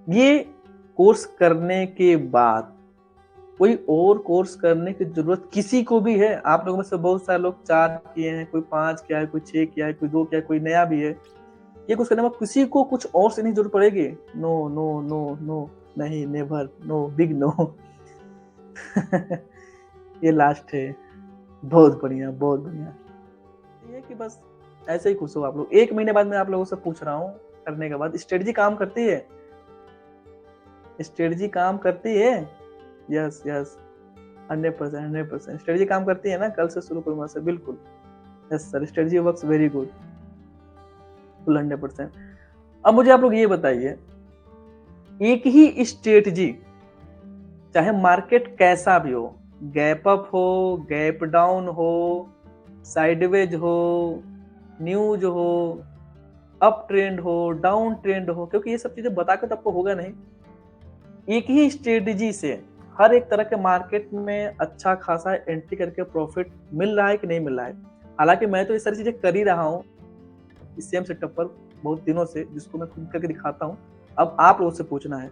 ये कोर्स करने के बाद कोई और कोर्स करने की जरूरत किसी को भी है? आप लोगों में से बहुत सारे लोग 4 किए हैं, कोई 5 किया है, कोई 6 किया है, कोई 2 किया है, कोई नया भी है। ये कोर्स करने में किसी को कुछ और से नहीं जरूरत पड़ेगी? नो नो नो नो, नहीं, नेवर, नो, बिग नो। ये लास्ट है। बहुत बढ़िया, बहुत बढ़िया। ये कि बस ऐसे ही खुश हो आप लोग। 1 महीने बाद मैं आप लोगों से पूछ रहा हूँ, करने के बाद स्ट्रेटजी काम करती है? स्ट्रेटजी काम करती है? यस यस, 100%, 100% स्ट्रेटजी काम करती है ना? कल से शुरू करूंगा सर, बिल्कुल। Yes sir, strategy works very good, full 100%। अब मुझे आप लोग ये बताइए, एक ही स्ट्रेटजी, चाहे मार्केट कैसा भी हो, गैप अप हो, गैप डाउन हो, साइडवेज हो, न्यूज हो, अप ट्रेंड हो, डाउन ट्रेंड हो, क्योंकि ये सब चीजें बता के तो आपको होगा नहीं। एक ही स्ट्रेटजी से हर एक तरह के मार्केट में अच्छा खासा एंट्री करके प्रॉफिट मिल रहा है कि नहीं मिल रहा है? हालांकि मैं तो ये सारी चीजें कर ही रहा हूँ इस सेम सेटअप पर बहुत दिनों से, जिसको मैं खुद करके दिखाता हूँ। अब आप लोगों से पूछना है,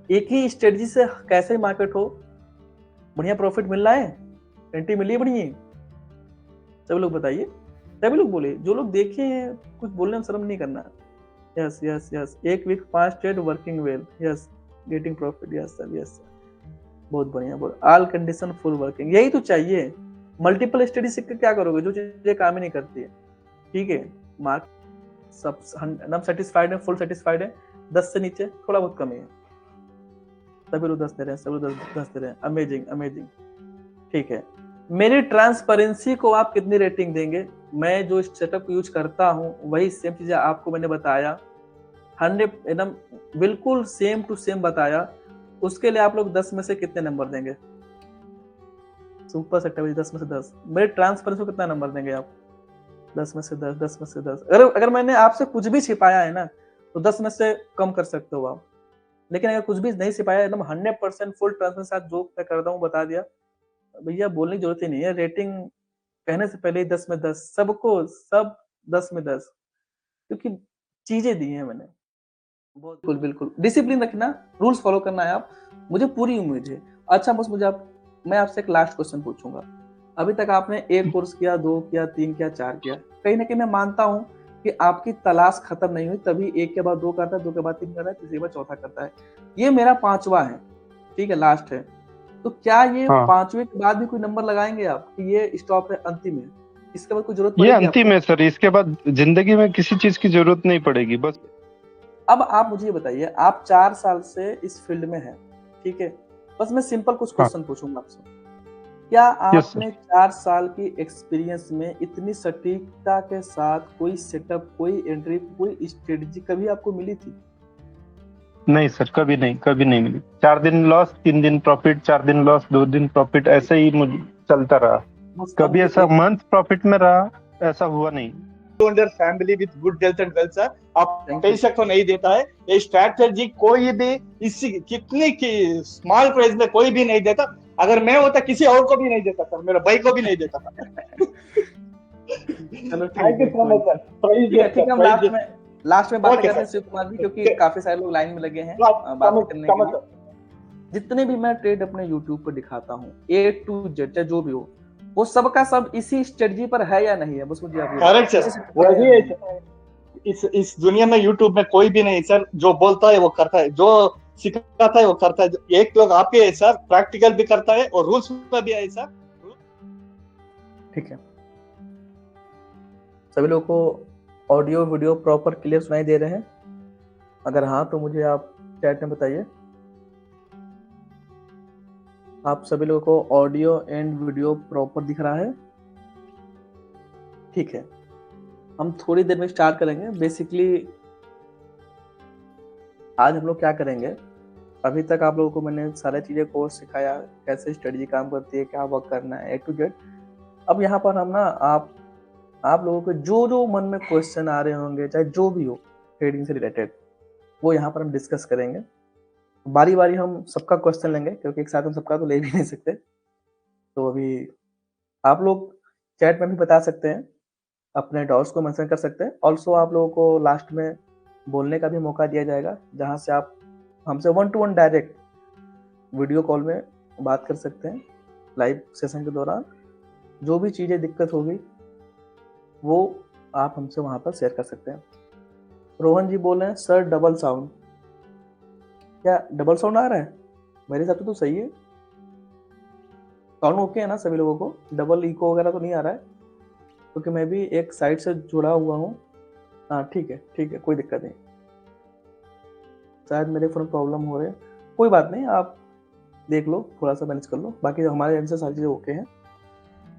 एक ही स्ट्रेटजी से कैसे मार्केट हो, बढ़िया प्रॉफिट मिल रहा है, एंट्री मिली है बढ़िया? सभी लोग बताइए, सभी लोग बोले, जो लोग देखे हैं, कुछ बोलने में शर्म नहीं करना। Yes yes yes, 1 week 5 trade working well, yes, getting profit, yes sir, yes sir, बहुत बढ़िया, बहुत। ऑल कंडीशन फुल वर्किंग, यही तो चाहिए। मल्टीपल स्टडी सीख के क्या करोगे जो चीजें काम ही नहीं करती है? ठीक है, मार्क सब एकदम सेटिस्फाइड है, फुल सेटिस्फाइड है? 10 से नीचे थोड़ा बहुत कमी है? सभी लोग 10 दे रहे हैं, सभी लोग 10 दे रहे हैं, अमेजिंग अमेजिंग। ठीक है, मेरी ट्रांसपेरेंसी को आप कितनी रेटिंग देंगे? मैं जो सेटअप यूज करता हूँ वही सेम चीजें आपको मैंने बताया, 100 एकदम बिल्कुल सेम टू सेम बताया, उसके लिए आप लोग 10 में से कितने नंबर देंगे? सुपर सेटअप 10 में से 10। मेरे ट्रांसपेरेंसी को कितना नंबर देंगे आप? 10 में से 10, 10 में से 10। अगर मैंने आपसे कुछ भी छिपाया है ना, तो 10 में से कम कर सकते हो आप। लेकिन अगर कुछ भी नहीं छिपाया, एकदम 100% फुल ट्रांसपेरेंसी साथ जो मैं करता हूँ बता दिया, भैया बोलने की जरूरत ही नहीं है। रेटिंग कहने से पहले ही 10 में 10, सबको सब 10 में 10, क्योंकि चीजें दी हैं मैंने। बिल्कुल बिल्कुल, डिसिप्लिन रखना, रूल्स फॉलो करना है आप, मुझे पूरी उम्मीद है। अच्छा, बस मैं आपसे एक लास्ट क्वेश्चन पूछूंगा। अभी तक आपने 1 कोर्स किया, 2 किया, 3 किया, 4 किया, कहीं ना कहीं मैं मानता हूँ कि आपकी तलाश खत्म नहीं हुई, तभी 1 के बाद 2 करता है, 2 के बाद 3 करता है, तीसरे के बाद चौथा करता है। ये मेरा 5वां है, ठीक है, लास्ट है। तो क्या ये 5वें के बाद भी कोई नंबर लगाएंगे आप कि ये स्टॉप है, अंतिम है, इसके बाद कोई जरूरत ये पड़ेगी अंतिम आपको? है सर, इसके बाद जिंदगी में किसी चीज की जरूरत नहीं पड़ेगी बस। अब आप मुझे ये बताइए, आप 4 साल से इस फील्ड में हैं, ठीक है, बस मैं सिंपल कुछ हाँ, क्वेश्चन पूछूंगा आपसे। क्या यस सर। आपने 4 साल की एक्सपीरियंस में इतनी सटीकता के साथ कोई सेटअप, कोई एंट्री, कोई स्ट्रेटजी कभी आपको मिली थी? नहीं सर, कभी नहीं, कभी नहीं मिली। 4 दिन लॉस, 3 दिन प्रॉफिट, 4 दिन लॉस, 2 दिन प्रॉफिट, ऐसे ही मुझे चलता रहा। बस अब कभी मुझे ऐसा एक, मंथ प्रॉफिट में रहा, ऐसा हुआ नहीं। Family with good health and wealth sir, आप थैंक यू। पैसा को नहीं देता है ये स्ट्रैटेजी, कोई भी इसी कितनी की स्मॉल प्राइस में कोई भी नहीं देता। अगर मैं होता किसी और को भी नहीं देता सर, मेरे भाई को भी नहीं देता था। चलो थैंक ठीक यू है, सो कोई मच सर, ठीक है, ठीक है, हम लास्ट में बातें ओके करते हैं सर, शिव कुमार जी, क्योंकि काफी सारे लोग लाइन में लगे हैं बातें करने के लिए। जितने भी मैं ट्रेड अपने यूट्यूब पर दिखाता हूँ, A to Z, चाहे जो भी हो, वो सबका सब इसी स्ट्रेटजी पर है या नहीं है? बस मुझे आप ये करेक्ट बताइए, सर, वही है। इस दुनिया में यूट्यूब में कोई भी नहीं सर, जो बोलता है वो करता है, जो सिखाता है वो करता है। एक लोग आप ही है सर, प्रैक्टिकल भी करता है और रूल्स में भी है सर। ठीक है, सभी लोगों को ऑडियो वीडियो प्रॉपर क्लियर सुनाई दे रहे हैं? अगर हाँ तो मुझे आप चैट में बताइए। आप सभी लोगों को ऑडियो एंड वीडियो प्रॉपर दिख रहा है? ठीक है, हम थोड़ी देर में स्टार्ट करेंगे। बेसिकली आज हम लोग क्या करेंगे, अभी तक आप लोगों को मैंने सारी चीजें कोर्स सिखाया, कैसे स्ट्रेटजी काम करती है, क्या वर्क करना है, A to Z। अब यहाँ पर हम ना आप लोगों के जो जो मन में क्वेश्चन आ रहे होंगे, चाहे जो भी हो ट्रेडिंग से रिलेटेड, वो यहाँ पर हम डिस्कस करेंगे। बारी बारी हम सबका क्वेश्चन लेंगे, क्योंकि एक साथ हम सबका तो ले भी नहीं सकते। तो अभी आप लोग चैट में भी बता सकते हैं, अपने डाउट्स को मेंशन कर सकते हैं। ऑल्सो आप लोगों को लास्ट में बोलने का भी मौका दिया जाएगा, जहाँ से आप हमसे 1-to-1 डायरेक्ट वीडियो कॉल में बात कर सकते हैं लाइव सेशन के दौरान। जो भी चीज़ें दिक्कत होगी वो आप हमसे वहाँ पर शेयर कर सकते हैं। रोहन जी बोल रहे हैं सर डबल साउंड, क्या डबल साउंड आ रहा है? मेरे हिसाब से तो सही है, साउंड ओके है ना सभी लोगों को? डबल इको वगैरह तो नहीं आ रहा है? क्योंकि मैं भी एक साइड से जुड़ा हुआ हूँ। हाँ ठीक है, कोई दिक्कत नहीं। शायद मेरे फोन प्रॉब्लम हो रहे हैं, कोई बात नहीं, आप देख लो, थोड़ा सा मैनेज कर लो, बाकी हमारे एंड से सारी चीज़ें ओके हैं।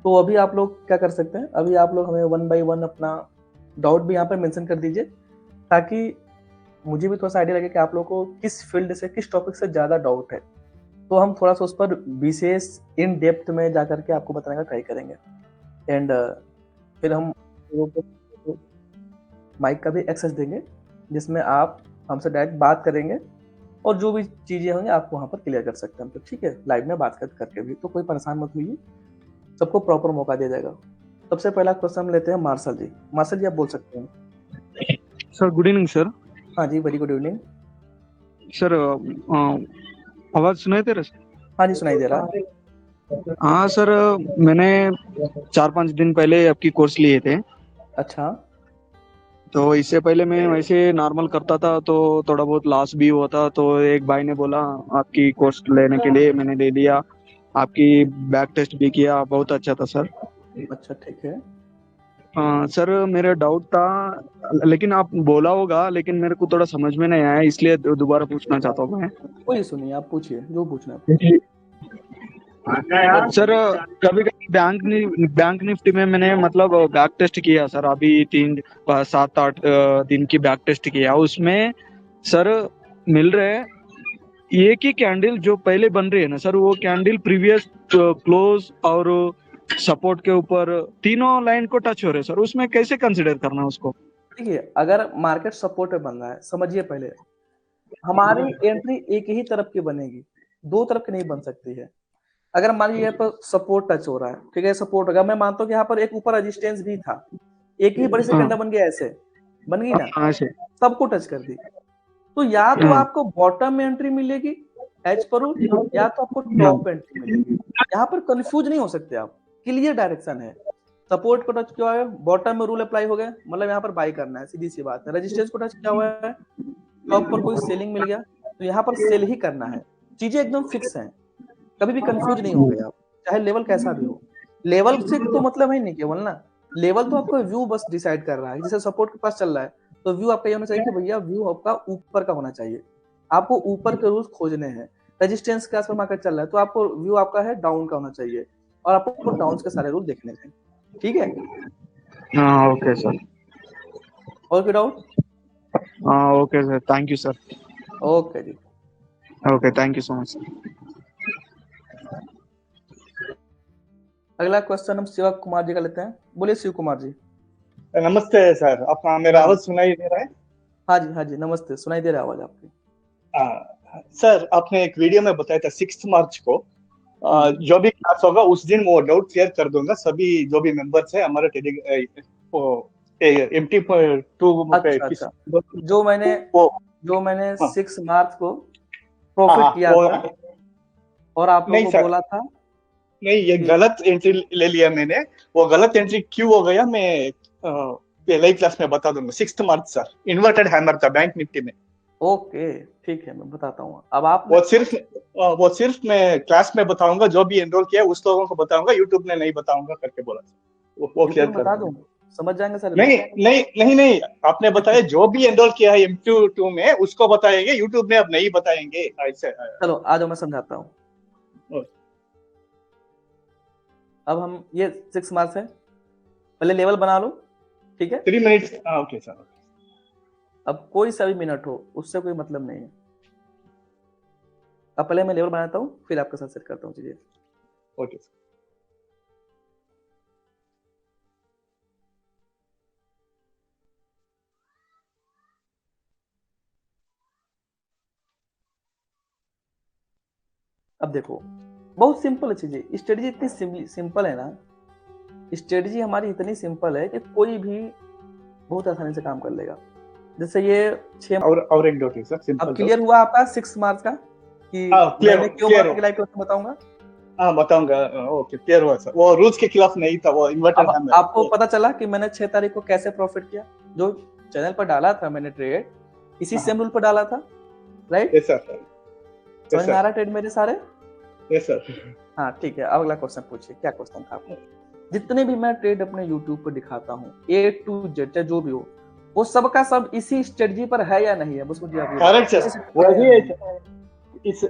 तो अभी आप लोग क्या कर सकते हैं, अभी आप लोग हमें 1 by 1 अपना डाउट भी यहाँ पर मेंशन कर दीजिए, ताकि मुझे भी थोड़ा सा आइडिया लगे कि आप लोगों को किस फील्ड से, किस टॉपिक से ज़्यादा डाउट है, तो हम थोड़ा सा उस पर विशेष इन डेप्थ में जा करके आपको बताने का ट्राई करेंगे। एंड फिर हम माइक का भी एक्सेस देंगे, जिसमें आप हमसे डायरेक्ट बात करेंगे और जो भी चीज़ें होंगी आप वहाँ पर क्लियर कर सकते हैं। तो ठीक है, लाइव में बात करके भी, तो कोई परेशान मत होइए, सबको प्रॉपर मौका दिया जाएगा। सबसे पहला क्वेश्चन हम लेते हैं मार्शल जी। मार्शल जी आप बोल सकते हैं। Sir good evening sir. हाँ जी, वेरी गुड इवनिंग सर आवाज सुनाई दे रहा है? हाँ जी, सुनाई दे रहा है। हाँ सर, मैंने 4-5 दिन पहले आपकी कोर्स लिए थे। अच्छा, तो इससे पहले मैं वैसे नॉर्मल करता था, तो थोड़ा बहुत लॉस भी हुआ था। तो एक भाई ने बोला आपकी कोर्स लेने के लिए, मैंने ले लिया। आपकी बैक टेस्ट भी किया, बहुत अच्छा था सर। अच्छा ठीक है। सर मेरा डाउट था, लेकिन आप बोला होगा, लेकिन मेरे को थोड़ा समझ में नहीं आया, इसलिए दोबारा पूछना चाहता हूँ मैं। कोई सुनिए, आप पूछिए जो पूछना है। सर कभी कभी बैंक निफ्टी में मैंने मतलब बैक टेस्ट किया सर, अभी 7-8 दिन की बैक टेस्ट किया। उसमें सर मिल रहे एक ही कैंडल जो पहले बन रही है ना सर, वो कैंडल प्रीवियस क्लोज और सपोर्ट के ऊपर तीनों लाइन को टच हो रहे सर। उसमें कैसे कंसिडर करना है उसको? देखिए, अगर मार्केट सपोर्ट पे बन रहा है, समझिए पहले हमारी एंट्री एक ही तरफ की बनेगी, दो तरफ की नहीं बन सकती है। अगर मान लीजिए यहाँ पर सपोर्ट टच हो रहा है, ठीक है, सपोर्ट होगा, मैं मानता हूँ कि यहाँ पर एक ऊपर रेजिस्टेंस भी था, एक ही बड़ी सी कैंडल बन गया, ऐसे बन गई ना, हाँ सर। सबको टच कर दी। तो या तो आपको बॉटम में एंट्री मिलेगी एज पर रूल, या तो आपको टॉप एंट्री मिलेगी। यहाँ पर कंफ्यूज नहीं हो सकते आप, क्लियर डायरेक्शन है। सपोर्ट को टच किया हुआ है, बॉटम में रूल अप्लाई हो गया, मतलब यहाँ पर बाई करना है, सीधी सी बात है। रेजिस्टेंस को टच किया हुआ है, टॉप पर कोई सेलिंग मिल गया, तो यहाँ पर सेल ही करना है। चीजें एकदम फिक्स हैं, कभी भी कंफ्यूज नहीं होंगे आप, चाहे लेवल कैसा भी हो। लेवल से तो मतलब है नहीं केवल ना, लेवल तो आपका व्यू बस डिसाइड कर रहा है। जैसे सपोर्ट के पास चल रहा है, तो व्यू आपका ये होना चाहिए कि भैया व्यू आपका ऊपर का होना चाहिए, आपको ऊपर के रूल्स खोजने हैं। रेजिस्टेंस के आसपास मार्केट चल रहा है, तो आपको व्यू आपका है डाउन का होना चाहिए, और आपको डाउन के सारे रूल देखने हैं। ठीक है, हाँ ओके सर। और कोई डाउट? हाँ okay sir, thank you sir. Okay जी, okay, thank you so much sir. अगला क्वेश्चन हम शिव कुमार जी का लेते हैं। बोलिए शिव कुमार जी। नमस्ते सर, आपका मेरा आवाज सुनाई दे रहा है? हाँ जी, हाँ जी, नमस्ते, सुनाई दे रहा है आवाज आपकी। सर आपने एक वीडियो में बताया था 6 मार्च को जो भी क्लास होगा उस दिन वो डाउट क्लियर कर दूंगा। सभी जो भी मेंबर्स है हमारे MT2 अच्छा, जो मैंने 6 मार्च को हाँ, प्रॉफिट किया था और आप लोगों को बोला था नहीं, ये गलत एंट्री ले लिया मैंने। वो गलत एंट्री क्यों हो गया मैं लाइव क्लास में बता दूंगा। 6 मार्च सर, इन्वर्टेड हैमर था बैंक निफ्टी में। ओके ठीक है, मैं बताता हूँ। अब आप वो सिर्फ मैं क्लास में बताऊंगा, जो भी एनरोल किया उस लोगों को बताऊंगा, यूट्यूब में नहीं बताऊंगा करके बोला। वो क्लियर कर बता दूं, समझ जाएंगे सर। नहीं, आपने बताया जो भी एनरोल किया है MT2 में उसको बताएंगे, यूट्यूब में अब नहीं बताएंगे ऐसे। चलो आ जाओ, मैं समझाता हूँ। अब हम ये 6 मार्च है, पहले लेवल बना लो, ठीक है? 3 मिनट्स। Okay sir. अब कोई सा भी मिनट हो उससे कोई मतलब नहीं है। अब पहले मैं लेवल बनाता हूँ, फिर आपके साथ सेट करता हूँ चीजें। Okay sir. अब देखो, बहुत सिंपल है चीजें, स्ट्रेटजी इतनी सिंपल है ना, स्ट्रेटजी हमारी इतनी सिंपल है कि कोई भी बहुत आसानी से काम कर लेगा। जैसे ये 6 और एक डाउट है सर, अब सिंपल क्लियर हुआ आपका 6 मार्क्स का कि हाँ, clear मैंने हो, क्यों clear मार्केट लाइव क्वेश्चन बताऊंगा। हाँ बताऊंगा। ओके, क्लियर हुआ सर, वो रूल्स के खिलाफ नहीं था, वो इन्वर्टर अब हैमर। आपको पता चला कि मैंने 6 तारीख को कैसे प्रॉफिट किया। जो चैनल पर डाला था मैंने ट्रेड, इसी हाँ। सेम रूल पर डाला था, राइट। यस सर, समझ में आ रहा है ट्रेड मेरे सारे। Yes sir. हाँ ठीक है, अब अगला क्वेश्चन पूछिए, क्या क्वेश्चन था आपका। जितने भी मैं ट्रेड अपने यूट्यूब पर दिखाता हूँ A to Z, चाहे जो भी हो, वो सबका सब इसी स्ट्रेटजी पर है या नहीं है, बस मुझे आप ये करेक्ट बताओ। सर, इसी strategy पर है वही या है नहीं है?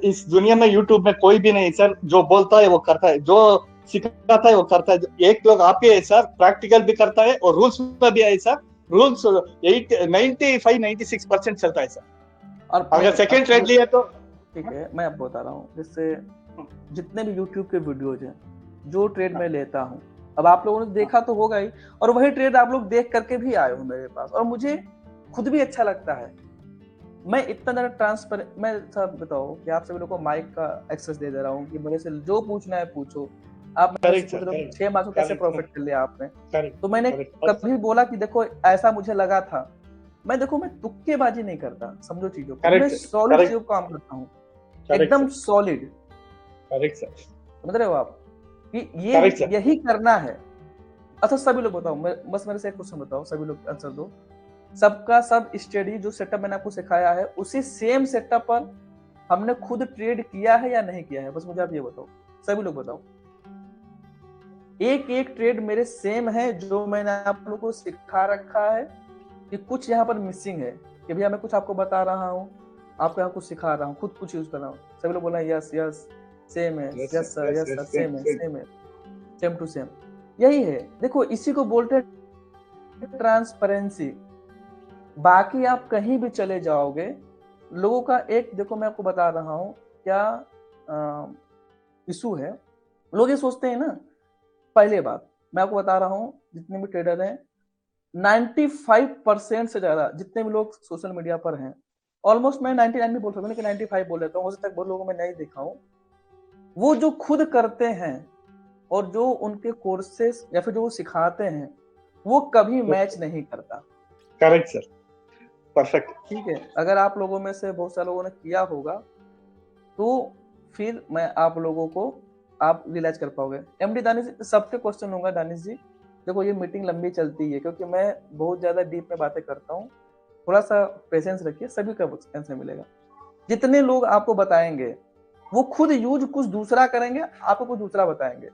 इस दुनिया में यूट्यूब में कोई भी नहीं सर, जो बोलता है वो करता है, जो सिखाता है वो करता है। एक लोग आप ही है सर, प्रैक्टिकल भी करता है और रूल्स में भी है सर। रूल्स 95-96% चलता है सर। और अगर नहीं, सेकंड अब ट्रेड लिया तो ठीक है, मैं आपको बता रहा हूँ। जैसे जितने भी यूट्यूब के वीडियोज हैं, जो ट्रेड मैं लेता हूँ, अब आप लोगों ने देखा तो होगा ही, और वही ट्रेड आप लोग देख करके भी आए हो मेरे पास, और मुझे खुद भी अच्छा लगता है। मैं इतना ज्यादा ट्रांसपेरेंट, मैं सब बताओ कि आप सभी लोगों को माइक का एक्सेस दे दे रहा हूँ कि मेरे से जो पूछना है पूछो। आप मेरे से करेक्ट पूछ सर, रहे हो करेक्ट 6 मार्क्स को कैसे करेक्ट प्रॉफिट कर लिया आपने, करेक्ट तो मैंने करेक्ट। कभी बोला कि देखो ऐसा मुझे लगा था। मैं देखो, मैं तुक्केबाजी नहीं करता, समझो चीजों को, मैं करेक्ट सर, सॉलिड करेक्ट चीजों को काम करता हूँ, करेक्ट एकदम सर, सॉलिड। करेक्ट सर, समझ रहे हो आप कि ये करेक्ट सर। यही करना है। अच्छा सभी लोग बताओ, बस मेरे से एक क्वेश्चन बताओ, सभी लोग आंसर दो। सबका सब स्टडी जो सेटअप मैंने आपको सिखाया है, उसी सेम सेटअप पर हमने खुद ट्रेड किया है या नहीं किया है, बस मुझे आप ये बताओ, सभी लोग बताओ। एक एक ट्रेड मेरे सेम है जो मैंने आप लोगों को सिखा रखा है, कि कुछ यहाँ पर मिसिंग है, कि भैया मैं कुछ आपको बता रहा हूँ, आपको यहाँ कुछ सिखा रहा हूँ, खुद कुछ यूज कर रहा हूँ। सभी लोग बोला यस यस सेम है, yes yes sir, sir, yes yes sir, yes, same है, सेम सेम है, सेम टू सेम। यही है, देखो इसी को बोलते हैं ट्रांसपेरेंसी। बाकी आप कहीं भी चले जाओगे, लोगों का एक, देखो मैं आपको बता रहा हूँ क्या इशू है। लोग ये सोचते हैं ना, पहले बात मैं आपको बता रहा हूँ, जितने भी ट्रेडर हैं 95% से ज्यादा जितने भी लोग सोशल मीडिया पर हैं, ऑलमोस्ट मैं 99 भी बोल सकता हूँ, लेकिन 95 बोल देता हूँ, हो सकता है बहुत लोगों को मैं नहीं देखा हूँ। वो जो खुद करते हैं और जो उनके कोर्सेस या फिर जो वो सिखाते हैं, वो कभी मैच नहीं करता। Correct sir, perfect. ठीक है, अगर आप लोगों में से बहुत सारे लोगों ने किया होगा, तो फिर मैं आप लोगों को आप रियलाइज कर पाओगे। एमडी दानिश, सबके क्वेश्चन होगा दानिश जी। देखो ये मीटिंग लंबी चलती है, क्योंकि मैं बहुत ज्यादा डीप में बातें करता हूँ, थोड़ा सा पेशेंस रखिए, सभी का आंसर मिलेगा। जितने लोग आपको बताएंगे, वो खुद यूज कुछ दूसरा करेंगे, आपको कुछ दूसरा बताएंगे।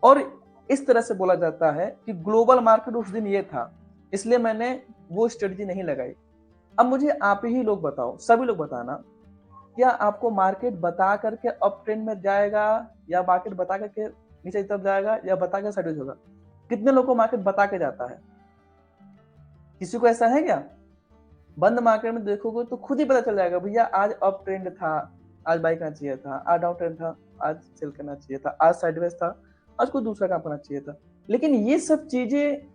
और इस तरह से बोला जाता है कि ग्लोबल मार्केट उस दिन ये था, इसलिए मैंने वो स्ट्रेटजी नहीं लगाई। अब मुझे आप ही लोग बताओ, सभी लोग बताना, क्या आपको मार्केट बता करके अप ट्रेंड में जाएगा, या मार्केट बता करके नीचे की तरफ जाएगा, या बता के साइडवेज होगा? कितने लोगों को मार्केट बता के जाता है? किसी को ऐसा है क्या? बंद मार्केट में देखोगे तो खुद ही पता चल जाएगा, भैया आज अप ट्रेंड था, आज बाई करना चाहिए था, आज डाउन ट्रेंड था, आज सेल करना चाहिए था, आज साइडवेज था, आज कुछ दूसरा काम करना चाहिए था। लेकिन ये सब चीजें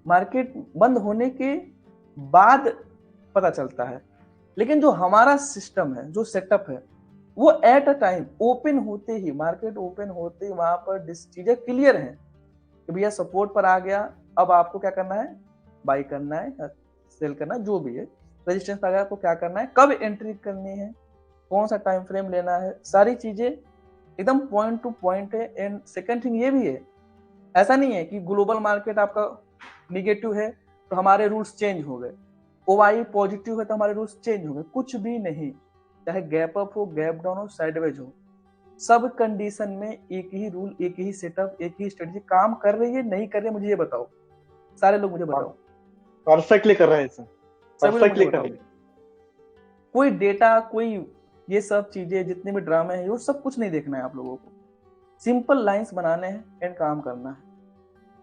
मार्केट बंद होने के बाद पता चलता है। लेकिन जो हमारा सिस्टम है, जो सेटअप है, वो एट अ टाइम ओपन होते ही, मार्केट ओपन होते ही वहां पर चीजें क्लियर हैं कि भैया सपोर्ट पर आ गया, अब आपको क्या करना है, बाई करना है, सेल करना है, जो भी है। रेजिस्टेंस आ गया, आपको क्या करना है, कब एंट्री करनी है, कौन सा टाइम फ्रेम लेना है, सारी चीजें एकदम पॉइंट टू पॉइंट है। एंड सेकंड थिंग ये भी है, ऐसा नहीं है कि ग्लोबल मार्केट आपका निगेटिव है तो हमारे रूल्स चेंज हो गए, ओवाई पॉजिटिव है तो हमारे रूल्स चेंज हो गए, कुछ भी नहीं। चाहे गैप अप हो, गैप डाउन हो, साइडवेज हो, सब कंडीशन में एक ही रूल, एक ही सेटअप, एक ही स्ट्रेटजी काम कर रही है, नहीं कर रही है, मुझे ये बताओ, सारे लोग मुझे बताओ, परफेक्टली कर रहे हैं सर, सभी लोग मुझे परफेक्टली कर बताओ। रहे हैं। कोई डेटा, कोई ये सब चीजें, जितने भी ड्रामे हैं, वो सब कुछ नहीं देखना है आप लोगों को, सिंपल लाइंस बनाने हैं एंड काम करना है।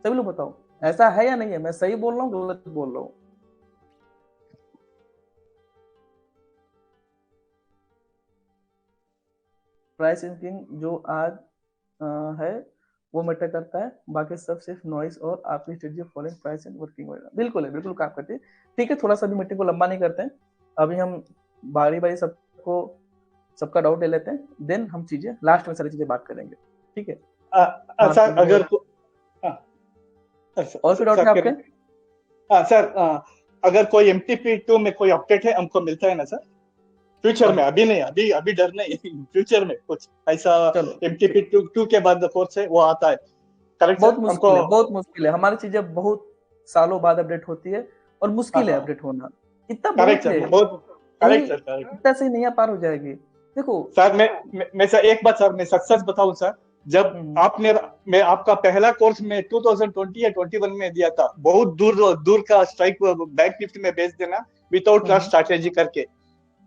सभी लोग बताओ, ऐसा है या नहीं है? मैं सही बोल रहा हूँ, गलत बोल रहा हूँ? प्राइस इंकिंग जो आज है वो मैटर करता है, बाकी सब सिर्फ नॉइस और आपकी strategy following price and working वगैरह। बिल्कुल है, बिल्कुल काम करती है। ठीक है, थोड़ा सा भी मीटिंग को लंबा नहीं करते हैं, अभी हम बारी बारी सबको सबका डाउट ले लेते हैं, देन हम चीजें लास्ट में सारी चीजें बात करेंगे। ठीक है सर अगर और फिर डाउट है आपके? सर अगर कोई MTP2 में कोई अपडेट है हमको मिलता है ना सर, फ्यूचर में, अभी नहीं, अभी डर नहीं, फ्यूचर में कुछ ऐसा चलो MTP2 के बाद कोर्स है वो आता है, करेक्ट बहुत सर? मुश्किल हमको है, बहुत मुश्किल है। हमारी चीजें बहुत सालों बाद अपडेट होती है और मुश्किल है अपडेट होना। इतना करेक्ट बहुत है, सर, बहुत कहीं करेक्ट सर, करेक्ट इतना से नहीं पार हो जाएगी। देखो सर। मैं सर एक बात सर, मैं सच सच बताऊं सर, जब आप मैं आपका पहला कोर्स में 2020 या 21 में दिया था, बहुत दूर दूर का स्ट्राइक बैंक निफ्टी में बेच देना विदाउट स्ट्रैटेजी करके,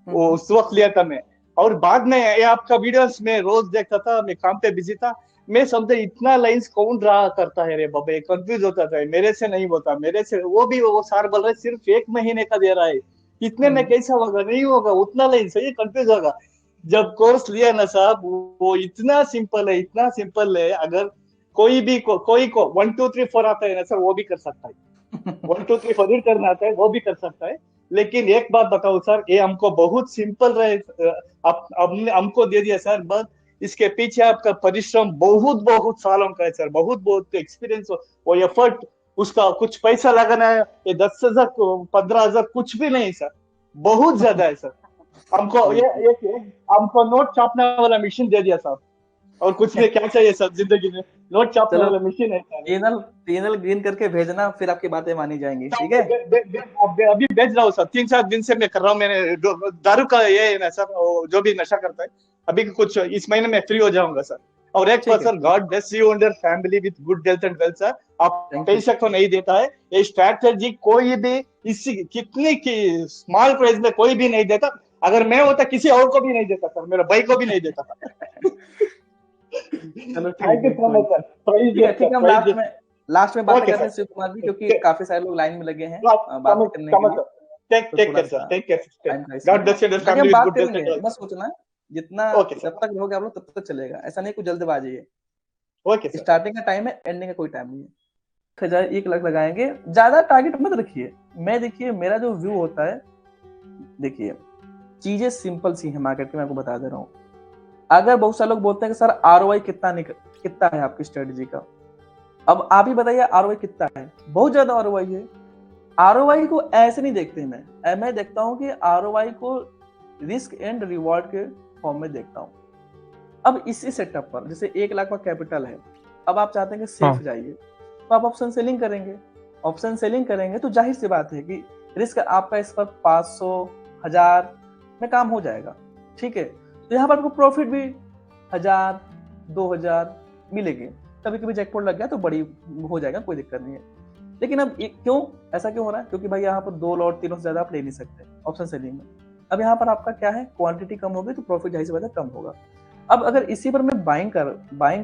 वो उस वक्त लिया था मैं। और बाद में ये आपका वीडियोस में रोज देखता था, मैं काम पे बिजी था, मैं समझे इतना लाइंस कौन रहा करता है रे बाबा, कंफ्यूज होता था, मेरे से नहीं होता, मेरे से वो भी वो सार बोल रहे सिर्फ 1 महीने का दे रहा है, इतने में कैसा होगा, नहीं होगा उतना लाइन सही, कंफ्यूज होगा। जब कोर्स लिया ना साहब, वो इतना सिंपल है, इतना सिंपल है, अगर कोई भी कोई को 1 2 3 4 आता है ना सर, वो भी कर सकता है, 1 2 3 4 करना आता है वो भी कर सकता है। लेकिन एक बात बताओ सर, ये हमको बहुत सिंपल रहे, अब हमको दे दिया सर, बस इसके पीछे आपका परिश्रम बहुत बहुत सालों का है सर, बहुत बहुत एक्सपीरियंस, वो एफर्ट, उसका कुछ पैसा लगाना है, ये 10,000 15,000 कुछ भी नहीं सर, बहुत ज्यादा है सर। हमको ये हमको नोट छापने वाला मशीन दे दिया साहब, और कुछ नहीं, क्या चाहिए सर जिंदगी में, नोट छापने वाला मशीन है सर। पैनल ग्रीन करके भेजना, फिर आपकी बातें मानी जाएंगी, ठीक है? अभी भेज रहा हूँ सर, 3 4 दिन से मैं कर रहा हूँ, मैंने दारू का ये है ना सर, जो भी नशा करता है, अभी कुछ इस महीने में फ्री हो जाऊंगा सर। और एक बात sir, God bless you and your family with good health and wealth sir. आप पैसा को नहीं देता है, ये स्ट्रैटेजी कोई भी इसी कितनी की स्मॉल प्राइस में कोई भी नहीं देता, अगर मैं होता किसी और को भी नहीं देता सर, मेरे भाई को भी नहीं देता था। चलो thank you so much sir, ठीक है, हम लास्ट में बात करते हैं शिव कुमार जी, क्योंकि काफी सारे लोग लाइन में लगे हैं बात करने के लिए। Take care sir, take care, god bless you and family with good health. मत सोचना जितना जब तक रहोगे आप लोग तब तक चलेगा, ऐसा नहीं कुछ जल्दबाजी है। ओके सर, स्टार्टिंग का टाइम है, एंडिंग का कोई टाइम नहीं है। 1 लाख लगाएंगे, ज्यादा टारगेट मत रखिए। मैं देखिए मेरा जो व्यू होता है, देखिए चीजें सिंपल सी है मार्केट में, मैं आपको बता दे रहा हूँ। अगर बहुत सारे लोग बोलते हैं कि सर ROI कितना है आपकी स्ट्रेटजी का, अब आप ही बताइए ROI कितना है? बहुत ज्यादा ROI है। ROI को ऐसे नहीं देखते मैं देखता हूँ कि ROI को रिस्क एंड रिवॉर्ड के फॉर्म में देखता हूँ। अब इसी सेटअप पर जैसे 1 लाख का कैपिटल है, अब आप चाहते हैं कि सेफ जाइए, तो आप ऑप्शन सेलिंग करेंगे। ऑप्शन सेलिंग करेंगे तो जाहिर सी बात है कि रिस्क आपका इस पर 500 1000 में काम हो जाएगा, ठीक है? तो यहाँ पर आपको प्रॉफिट भी 1000 2000 मिलेगी। कभी कभी जैकपॉट लग गया तो बड़ी हो जाएगा, कोई दिक्कत नहीं है। लेकिन अब क्यों ऐसा क्यों हो रहा है? क्योंकि भाई यहाँ पर 2 लॉट 3 से ज्यादा आप ले नहीं सकते ऑप्शन सेलिंग में। अब यहाँ पर आपका क्या है, क्वांटिटी कम होगी तो प्रॉफिट जाहिर सी बात है कम होगा। अब अगर इसी पर मैं बाइंग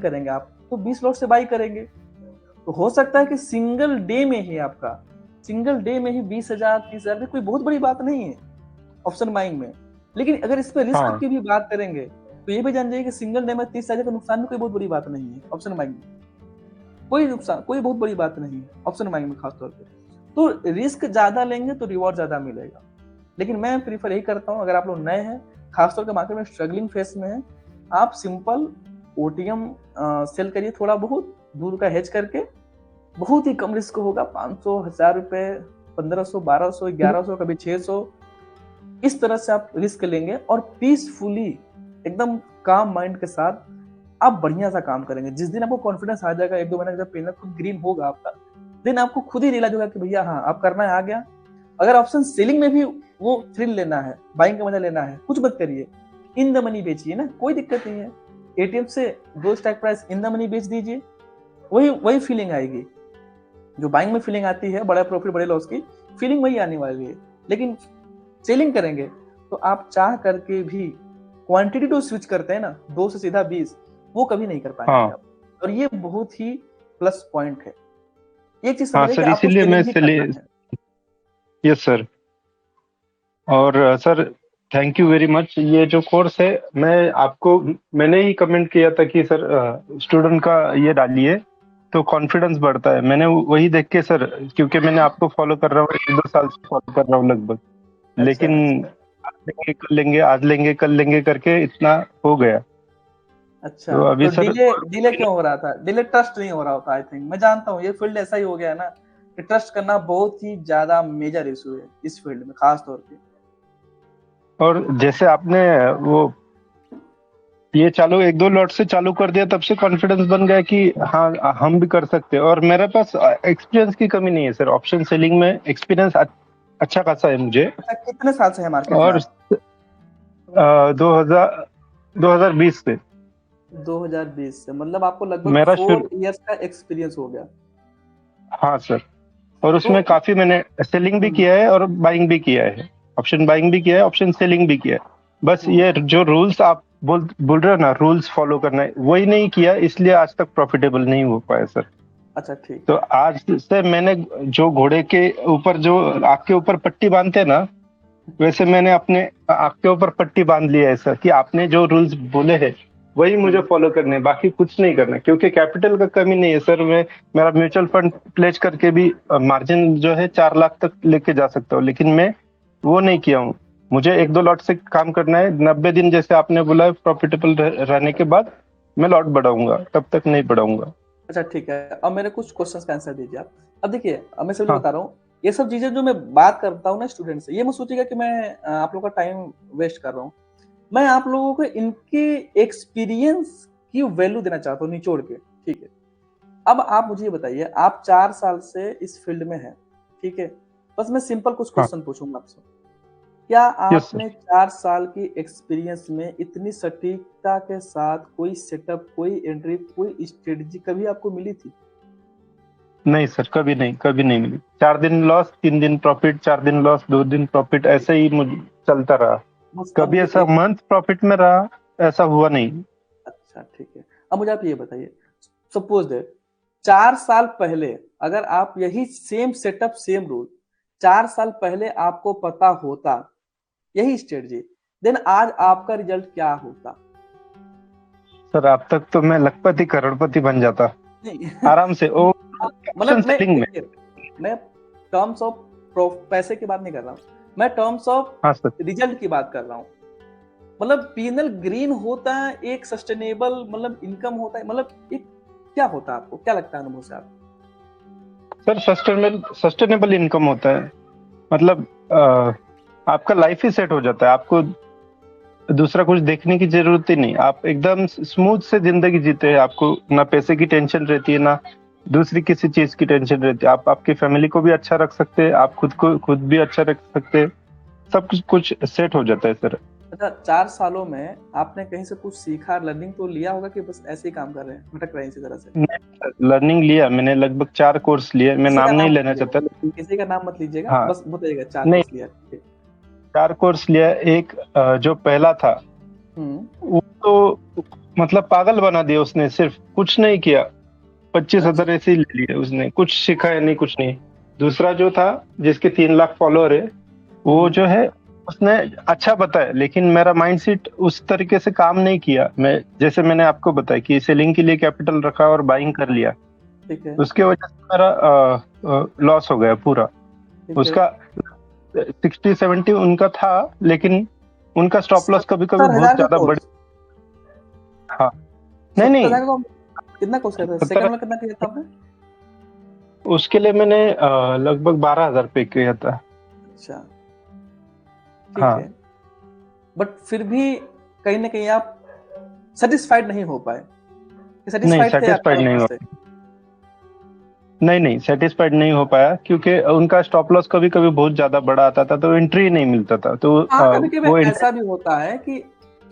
करेंगे आप, तो 20 लॉट से बाई करेंगे, तो हो सकता है कि सिंगल डे में ही 20,000 30,000 कोई बहुत बड़ी बात नहीं है ऑप्शन बाइंग में। लेकिन अगर इस पर रिस्क की भी बात करेंगे तो ये भी जान जाइए कि सिंगल डे में 30,000 का नुकसान भी कोई बहुत बड़ी बात नहीं है ऑप्शन बाइंग में। कोई नुकसान, कोई बहुत बड़ी बात नहीं है ऑप्शन बाइंग में खासतौर पे। तो रिस्क ज्यादा लेंगे तो रिवॉर्ड ज्यादा मिलेगा। लेकिन मैं प्रीफर यही करता हूँ, अगर आप लोग नए हैं, खासतौर के मार्केट में स्ट्रगलिंग फेस में है, आप सिंपल OTM सेल करिए, थोड़ा बहुत दूर का हेज करके, बहुत ही कम रिस्क होगा, 500 1000 रुपए, 1500 1200 1100 कभी 600, इस तरह से आप रिस्क लेंगे और पीसफुली एकदम काम माइंड के साथ आप बढ़िया सा काम करेंगे। जिस दिन आपको कॉन्फिडेंस आ जाएगा, 1-2 महीने जब पेनल खुद ग्रीन होगा आपका, दिन आपको खुद ही रियलाइज होगा कि भैया हाँ आप करना है, आ गया। अगर ऑप्शन सेलिंग में भी वो थ्रिल लेना है, बाइंग का मजा लेना है, कुछ मत करिए, इन द मनी बेचिए ना, कोई दिक्कत नहीं है। ATM से 2 strike price in the money बेच दीजिए, वही फीलिंग आएगी जो बाइंग में फीलिंग आती है, बड़ा प्रॉफिट बड़े लॉस की फीलिंग वही आने वाली है। लेकिन सेलिंग करेंगे तो आप चाह करके भी क्वांटिटी टू स्विच करते हैं ना, 2 से सीधा 20, वो कभी नहीं कर पाएंगे आप। और ये बहुत ही प्लस पॉइंट है। एक चीज समझिए कि आपको इसीलिए मैं यस सर। और sir thank you very much. ये जो कोर्स है, मैंने ही कमेंट किया था कि सर स्टूडेंट का ये डालिए तो कॉन्फिडेंस बढ़ता है। मैंने वही देख के सर, क्योंकि मैंने आपको फॉलो कर रहा हूँ, 1-2 साल से फॉलो कर रहा हूँ लगभग। लेकिन आज लेंगे कल लेंगे करके इतना हो गया। अच्छा, तो अभी तो डिले क्यों हो रहा था? डिले ट्रस्ट नहीं हो रहा होता, आई थिंक। मैं जानता हूँ ये फील्ड ऐसा ही हो गया है ना, ट्रस्ट करना बहुत ही ज्यादा मेजर इशू है इस फील्ड में खास तौर पे। और जैसे आपने वो ये चालू 1-2 लॉट से चालू कर दिया, तब से कॉन्फिडेंस बन गया कि हाँ हम भी कर सकते हैं। और मेरे पास एक्सपीरियंस की कमी नहीं है सर, ऑप्शन सेलिंग में एक्सपीरियंस अच्छा खासा है मुझे। अच्छा, कितने साल से है मार्केट में और आप? 2020 से 2020 से, मतलब आपको लगभग मेरा 4 इयर्स का एक्सपीरियंस हो गया। हाँ सर। और तो उसमें काफी मैंने सेलिंग भी किया है और बाइंग भी किया है, ऑप्शन बाइंग भी किया है, ऑप्शन सेलिंग भी किया है। बस ये जो रूल्स आप बोल रहे हो ना, रूल्स फॉलो करना है, वही नहीं किया, इसलिए आज तक प्रॉफिटेबल नहीं हो पाया सर। अच्छा ठीक तो है। आज से मैंने जो घोड़े के ऊपर जो आँख के ऊपर पट्टी बांधते हैं ना, वैसे मैंने अपने आँख के ऊपर पट्टी बांध लिया है सर, कि आपने जो रूल्स बोले हैं वही मुझे फॉलो करने हैं, बाकी कुछ नहीं करना है। क्योंकि कैपिटल का कमी नहीं है सर, मेरा म्यूचुअल फंड प्लेज करके भी मार्जिन जो है 4 लाख तक लेके जा सकता हूँ, लेकिन मैं वो नहीं किया हूँ। मुझे 1-2 लॉट से काम करना है, 90 दिन जैसे आपने बोला, प्रॉफिटेबल रहने के बाद मैं लॉट बढ़ाऊंगा, तब तक नहीं बढ़ाऊंगा। अच्छा ठीक है, अब मेरे कुछ क्वेश्चंस का आंसर दीजिए आप। अब देखिए, अब मैं सभी हाँ बता रहा हूँ, ये सब चीजें जो मैं बात करता हूँ ना स्टूडेंट से, ये मत सोचिएगा कि मैं आप लोगों का टाइम वेस्ट कर रहा हूँ। मैं आप लोगों को इनके एक्सपीरियंस की वैल्यू देना चाहता हूँ निचोड़ के, ठीक है। अब आप मुझे ये बताइए, आप 4 साल से इस फील्ड में हैं, ठीक है। बस मैं सिंपल कुछ हाँ। क्वेश्चन पूछूंगा आपसे। क्या यस सर। आपने 4 साल की एक्सपीरियंस में इतनी सटीकता के साथ कोई सेटअप, कोई एंट्री, कोई स्ट्रेटजी कभी आपको मिली थी? नहीं सर, कभी नहीं मिली। 4 दिन लॉस, 3 दिन प्रॉफिट, 4 दिन लॉस, 2 दिन प्रॉफिट, ऐसे ही मुझे चलता रहा। बस अब कभी मुझे ऐसा एक, मंथ प्रॉफिट में रहा, ऐसा हुआ नहीं। अच्छा ठीक है, अब मुझे आप ये बताइए, सपोज दैट 4 साल पहले अगर आप यही सेम सेटअप, सेम रूल 4 साल पहले आपको पता होता, यही स्ट्रेटजी, देन आज आपका रिजल्ट क्या होता? सर अब तक तो मैं लखपति करोड़पति बन जाता नहीं आराम से। ओ ऑप्शन मतलब मैं सेलिंग में। देखिए, मैं टर्म्स ऑफ पैसे की बात नहीं कर रहा हूँ, मैं टर्म्स ऑफ हाँ सर। रिजल्ट की बात कर रहा हूँ। मतलब पीनल ग्रीन होता है, एक सस्टेनेबल मतलब इनकम होता है, मतलब एक क्या होता है, आपको क्या लगता है अनुभव से आप? सर सस्टेनेबल इनकम होता है, मतलब आपका लाइफ ही सेट हो जाता है, आपको दूसरा कुछ देखने की जरूरत ही नहीं, आप एकदम स्मूथ से जिंदगी जीते हैं। आपको ना पैसे की टेंशन रहती है, ना दूसरी किसी चीज की टेंशन रहती है। आप आपकी फैमिली को भी अच्छा रख सकते हैं, आप खुद भी अच्छा रख सकते हैं, सब कुछ सेट हो जाता है सर। अच्छा, 4 सालों में आपने कहीं से कुछ सीखा, लर्निंग तो लिया होगा कि बस ऐसे ही काम कर रहे हैं, भटक रहे हैं इसी तरह से? लर्निंग लिया मैंने, लगभग 4 कोर्स लिए, मैं किसी का नाम नहीं नाम मत लेना लीजिएगा, चाहता लेकिन किसी का नाम मत लीजिएगा, हाँ। बस बताइएगा 4 नहीं, कोर्स लिया, ठीक है। 4 कोर्स लिया। एक जो पहला था वो तो मतलब पागल बना दिया उसने, सिर्फ कुछ नहीं किया, 25,000 ऐसे ही ले लिए उसने, कुछ सिखाया नहीं, कुछ नहीं। दूसरा जो था जिसके 3 लाख फॉलोअर है, वो जो है उसने अच्छा बताया, लेकिन मेरा माइंडसेट उस तरीके से काम नहीं किया। मैं जैसे मैंने आपको बताया कि सेलिंग के लिए कैपिटल रखा और बाइंग कर लिया, ठीक है, उसके वजह से मेरा लॉस हो गया पूरा। ठीक है। उसका 60-70 उनका था, लेकिन उनका स्टॉप लॉस कभी कभी बहुत 70,000 का ज्यादा कोर्स? हाँ। नहीं 70,000 का कितना कोर्स करता है? 70 सेकंड में कितना किया था आपने? उसके लिए मैंने लगभग 12,000 पे किया था। अच्छा ठीक हाँ। है, बट फिर भी कहीं ना कहीं आप सेटिस्फाइड नहीं हो पाए? नहीं सेटिस्फाइड थे आप सेटिस्फाइड 4 नहीं कोर्स हो से? नहीं सेटिस्फाइड नहीं हो पाया, क्योंकि उनका स्टॉप लॉस कभी कभी बहुत ज्यादा बड़ा आता था, तो एंट्री नहीं मिलता था, तो हाँ, कभी कभी वो ऐसा भी होता है कि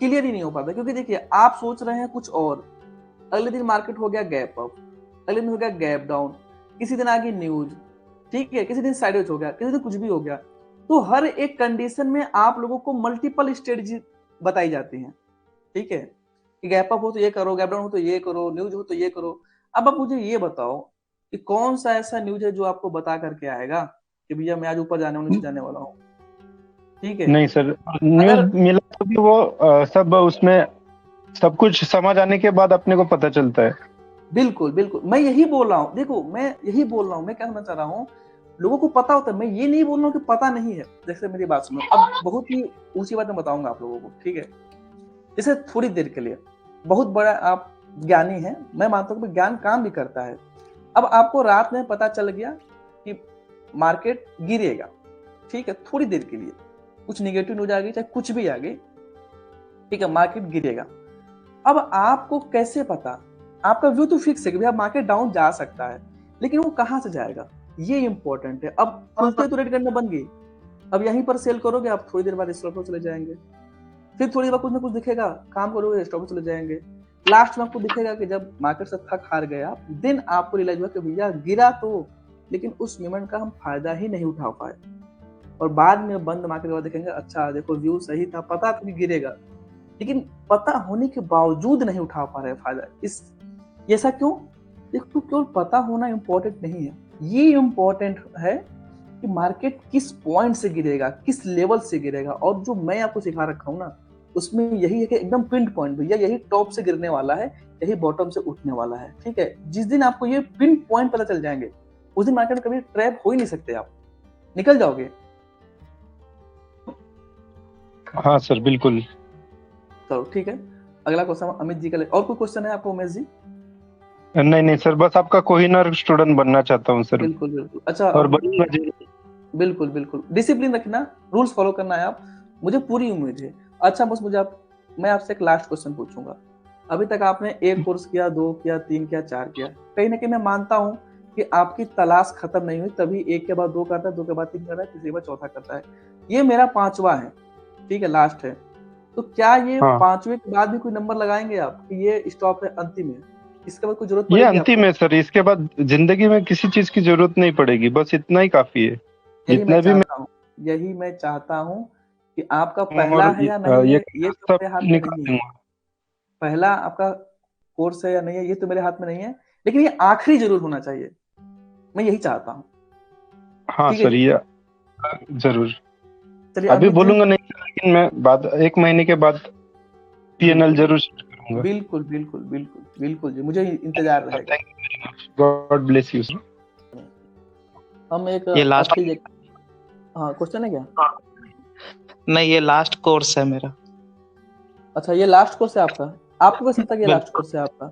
क्लियर ही नहीं हो पाता, क्योंकि देखिए आप सोच रहे हैं कुछ और, अगले दिन मार्केट हो गया गैप अप, अगले दिन हो गया गैप डाउन, किसी दिन आ गई न्यूज, ठीक है, किसी दिन साइडवेज हो गया, किसी दिन कुछ भी हो गया। तो हर एक कंडीशन में आप लोगों को मल्टीपल स्ट्रेटजी बताई जाती हैं, ठीक है, कि गैप अप हो तो ये करो, गैप डाउन हो तो ये करो, न्यूज हो तो ये करो। अब आप मुझे ये बताओ कि कौन सा ऐसा न्यूज है जो आपको बता करके आएगा कि भैया मैं आज ऊपर जाने वाला, नीचे जाने वाला हूँ, ठीक है। नहीं सर, न्यूज अगर मिला तो भी वो सब उसमें सब कुछ समझ आने के बाद अपने को पता चलता है। बिल्कुल बिल्कुल, मैं यही बोल रहा हूँ, देखो मैं यही बोल रहा हूँ, मैं क्या कहना चाह रहा हूँ, लोगों को पता होता है, मैं ये नहीं बोल रहा हूँ कि पता नहीं है। जैसे मेरी बात सुनो, अब बहुत ही ऊंची बात मैं बताऊंगा आप लोगों को, ठीक है। जैसे थोड़ी देर के लिए बहुत बड़ा आप ज्ञानी हैं, मैं मानता हूँ कि ज्ञान काम भी करता है। अब आपको रात में पता चल गया कि मार्केट गिरेगा, ठीक है, थोड़ी देर के लिए, कुछ निगेटिव न्यूज आ गई चाहे कुछ भी आ गई, ठीक है, मार्केट गिरेगा। अब आपको कैसे पता, आपका व्यू तो फिक्स है कि भैया मार्केट डाउन जा सकता है, लेकिन वो कहां से जाएगा, ये इंपॉर्टेंट है। अब खुलते तो रेड कैंडल बन गई, अब यहीं पर सेल करोगे, आप थोड़ी देर बाद स्टॉप लॉस चले जाएंगे, फिर थोड़ी देर बाद कुछ ना कुछ दिखेगा, काम करोगे, स्टॉप लॉस चले जाएंगे, लास्ट में आपको दिखेगा कि जब मार्केट से थक हार गया, दिन आपको रियलाइज हुआ कि भैया गिरा तो, लेकिन उस मोमेंट का हम फायदा ही नहीं उठा पाए, और बाद में बंद मार्केट के बाद देखेंगे अच्छा देखो व्यू सही था, पता था कि गिरेगा, लेकिन पता होने के बावजूद नहीं उठा पा रहे फायदा। इस ऐसा क्यों? देखो, केवल पता होना इम्पोर्टेंट नहीं है, ये इम्पोर्टेंट है कि मार्केट किस पॉइंट से गिरेगा, किस लेवल से गिरेगा। और जो मैं आपको सिखा रखा हूँ ना, उसमें यही है कि एकदम पिन पॉइंट, भैया यही टॉप से गिरने वाला है, यही बॉटम से उठने वाला है, ठीक है। जिस दिन आपको ये पिन पॉइंट पता चल जाएंगे, उस दिन मार्केट में कभी ट्रैप हो ही नहीं सकते, आप निकल जाओगे। हाँ सर, बिल्कुल। चलो ठीक है, अगला क्वेश्चन अमित जी का और कोई क्वेश्चन है आपको उमेश जी? नहीं सर, बस आपका कोहिनूर स्टूडेंट बनना चाहता हूँ सर। बिल्कुल बिल्कुल, अच्छा, और बनूंगा जी। बिल्कुल बिल्कुल, डिसिप्लिन रखना, रूल्स फॉलो करना है आप, मुझे पूरी उम्मीद है। अच्छा बस मैं आपसे एक लास्ट क्वेश्चन पूछूंगा। अभी तक आपने एक कोर्स किया, 2 किया, 3 किया, 4 किया, कहीं ना कहीं मैं मानता हूँ कि आपकी तलाश खत्म नहीं हुई, तभी एक के बाद 2 करता है, 2 के बाद 3 करता है, तीसरे के बाद चौथा करता है। ये मेरा 5वां है, ठीक है, लास्ट है। तो क्या ये 5वें के बाद भी कोई नंबर लगाएंगे आप कि ये स्टॉप है, अंतिम है, इसके बाद कोई जरूरत ये पड़ेगी अंतिम है सर, इसके बाद जिंदगी में किसी चीज की जरूरत नहीं पड़ेगी, बस इतना ही काफी है। यही मैं चाहता हूँ कि आपका पहला है या नहीं है ये तो मेरे हाथ में नहीं है, पहला आपका कोर्स है या नहीं है ये तो मेरे हाथ में नहीं है, लेकिन ये आखिरी जरूर होना चाहिए, मैं यही चाहता हूँ। हाँ सर, ये जरूर। चलिए अभी बोलूंगा नहीं, लेकिन मैं बाद 1 महीने के बाद पीएनएल जरूर शेयर करूंगा। बिल्कुल बिल्कुल बिल्कुल बिल्कुल जी, मुझे इंतजार रहेगा। God bless you sir. हम एक ये लास्ट, हाँ क्वेश्चन है क्या? नहीं ये लास्ट कोर्स है मेरा। अच्छा ये लास्ट कोर्स है आपका? आपको कैसे लगता है ये लास्ट कोर्स है आपका?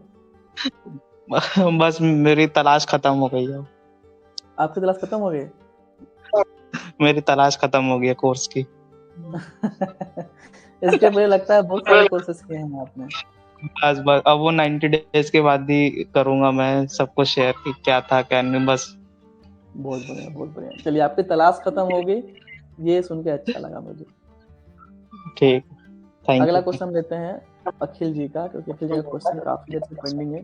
बस मेरी तलाश खत्म हो गई है। आपकी तलाश खत्म हो गई? मेरी तलाश खत्म हो गई कोर्स की। इसके पहले लगता है बहुत सारे कोर्सेज किए हैं आपने। बस अब वो 90 डेज के बाद ही करूंगा मैं सबको शेयर कि क्या था क्या नहीं, बस। बहुत बढ़िया बहुत बढ़िया, चलिए आपकी तलाश खत्म हो गई, ये सुन के अच्छा लगा मुझे। ठीक, थैंक यू। अगला क्वेश्चन लेते हैं अखिल जी का, क्योंकि अखिल जी का क्वेश्चन काफी देर से पेंडिंग है।